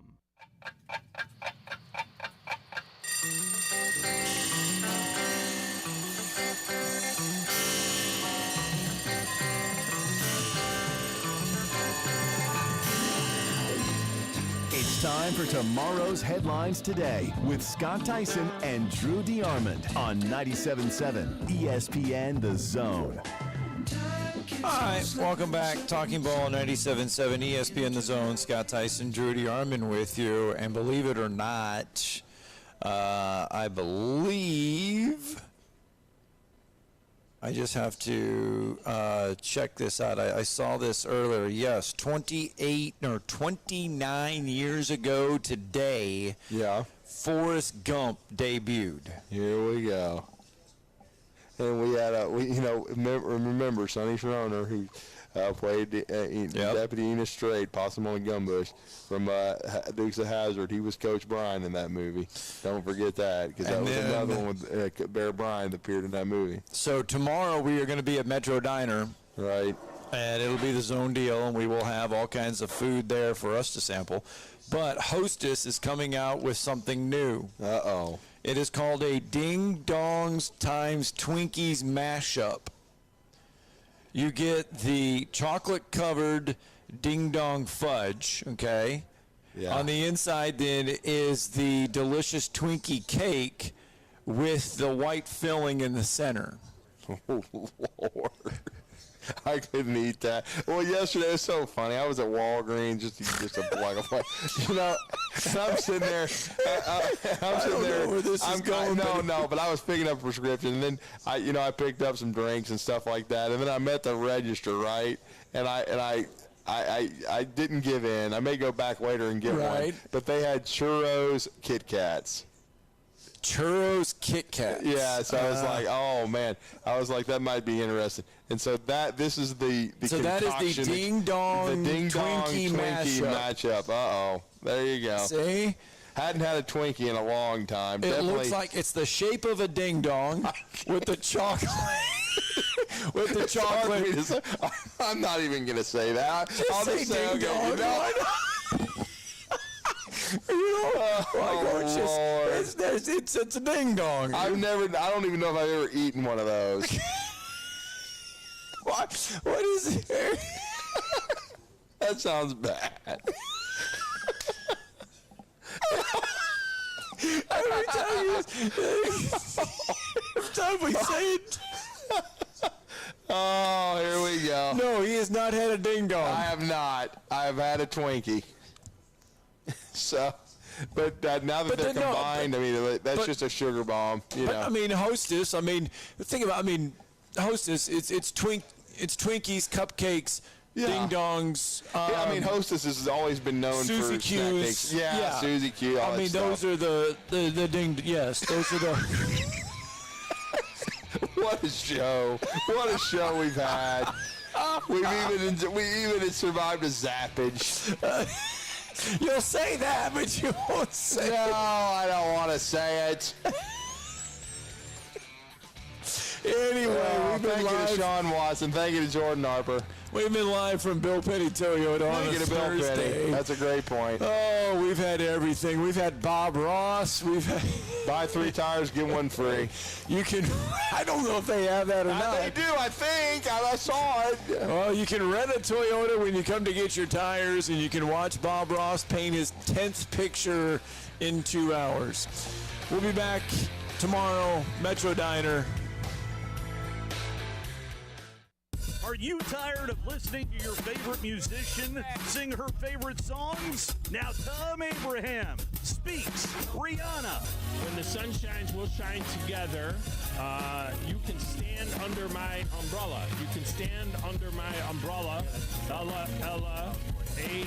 It's time time for tomorrow's headlines today with Scott Tyson and Drew DeArmond on 97.7 ESPN The Zone. All right, welcome back. Talking Ball 97.7 ESPN The Zone. Scott Tyson, Drew DeArmond with you. And believe it or not, I believe I just have to check this out. I saw this earlier. Yes, 29 years ago today, Forrest Gump debuted. Here we go. And we had remember Sonny Schroner, who played Deputy Enos Strait, Possum on the Gumbush from Dukes of Hazzard. He was Coach Bryan in that movie. Don't forget that, because that was another one with Bear Bryant that appeared in that movie. So tomorrow we are going to be at Metro Diner. Right. And it'll be the Zone deal, and we will have all kinds of food there for us to sample. But Hostess is coming out with something new. Uh-oh. It is called a Ding Dongs times Twinkies mashup. You get the chocolate-covered Ding Dong fudge, okay? Yeah. On the inside, then, is the delicious Twinkie cake with the white filling in the center. Oh, Lord. I couldn't eat that. Well, yesterday it was so funny. I was at Walgreens just a block of and I'm sitting there. I'm sitting there. Know where this is going. But I was picking up a prescription, and then I picked up some drinks and stuff like that, and then I'm at the register, right? And I didn't give in. I may go back later and get one, but they had churros Kit Kats. Churros Kit Kats. Yeah, so I was like, oh man, that might be interesting. And so this is the so that is the Ding Dong Twinkie matchup. Uh-oh, there you go. See, hadn't had a Twinkie in a long time. It looks like it's the shape of a ding dong with the chocolate. With the chocolate. I'm not even gonna say that. I'll just say ding dong. It's a ding dong. I don't even know if I've ever eaten one of those. What is it? That sounds bad. Every time we say it. Oh, here we go. No, he has not had a ding dong. I have not. I have had a Twinkie. So, but now that they're combined, that's just a sugar bomb. I mean, Hostess. I mean, think about. Hostess. It's Twinkies, cupcakes, ding dongs. Hostess has always been known Susie for Q's. snack cakes. Yeah, Susie Q. Those are the ding. Yes, those are the. What a show! What a show we've had. We even survived a zappage. You'll say that, but you won't say it. No, I don't want to say it. Anyway, we've been thank live. You to Sean Watson. Thank you to Jordan Harper. We've been live from Bill Petty Toyota on a Thursday. Bill Petty. That's a great point. Oh, we've had everything. We've had Bob Ross. We've had buy 3 tires, get 1 free. You can. I don't know if they have that or not. They do. I think I saw it. Well, you can rent a Toyota when you come to get your tires, and you can watch Bob Ross paint his 10th picture in 2 hours. We'll be back tomorrow, Metro Diner. Are you tired of listening to your favorite musician sing her favorite songs? Now Tom Abraham speaks Rihanna. When the sun shines, we'll shine together. You can stand under my umbrella. You can stand under my umbrella. Ella, A.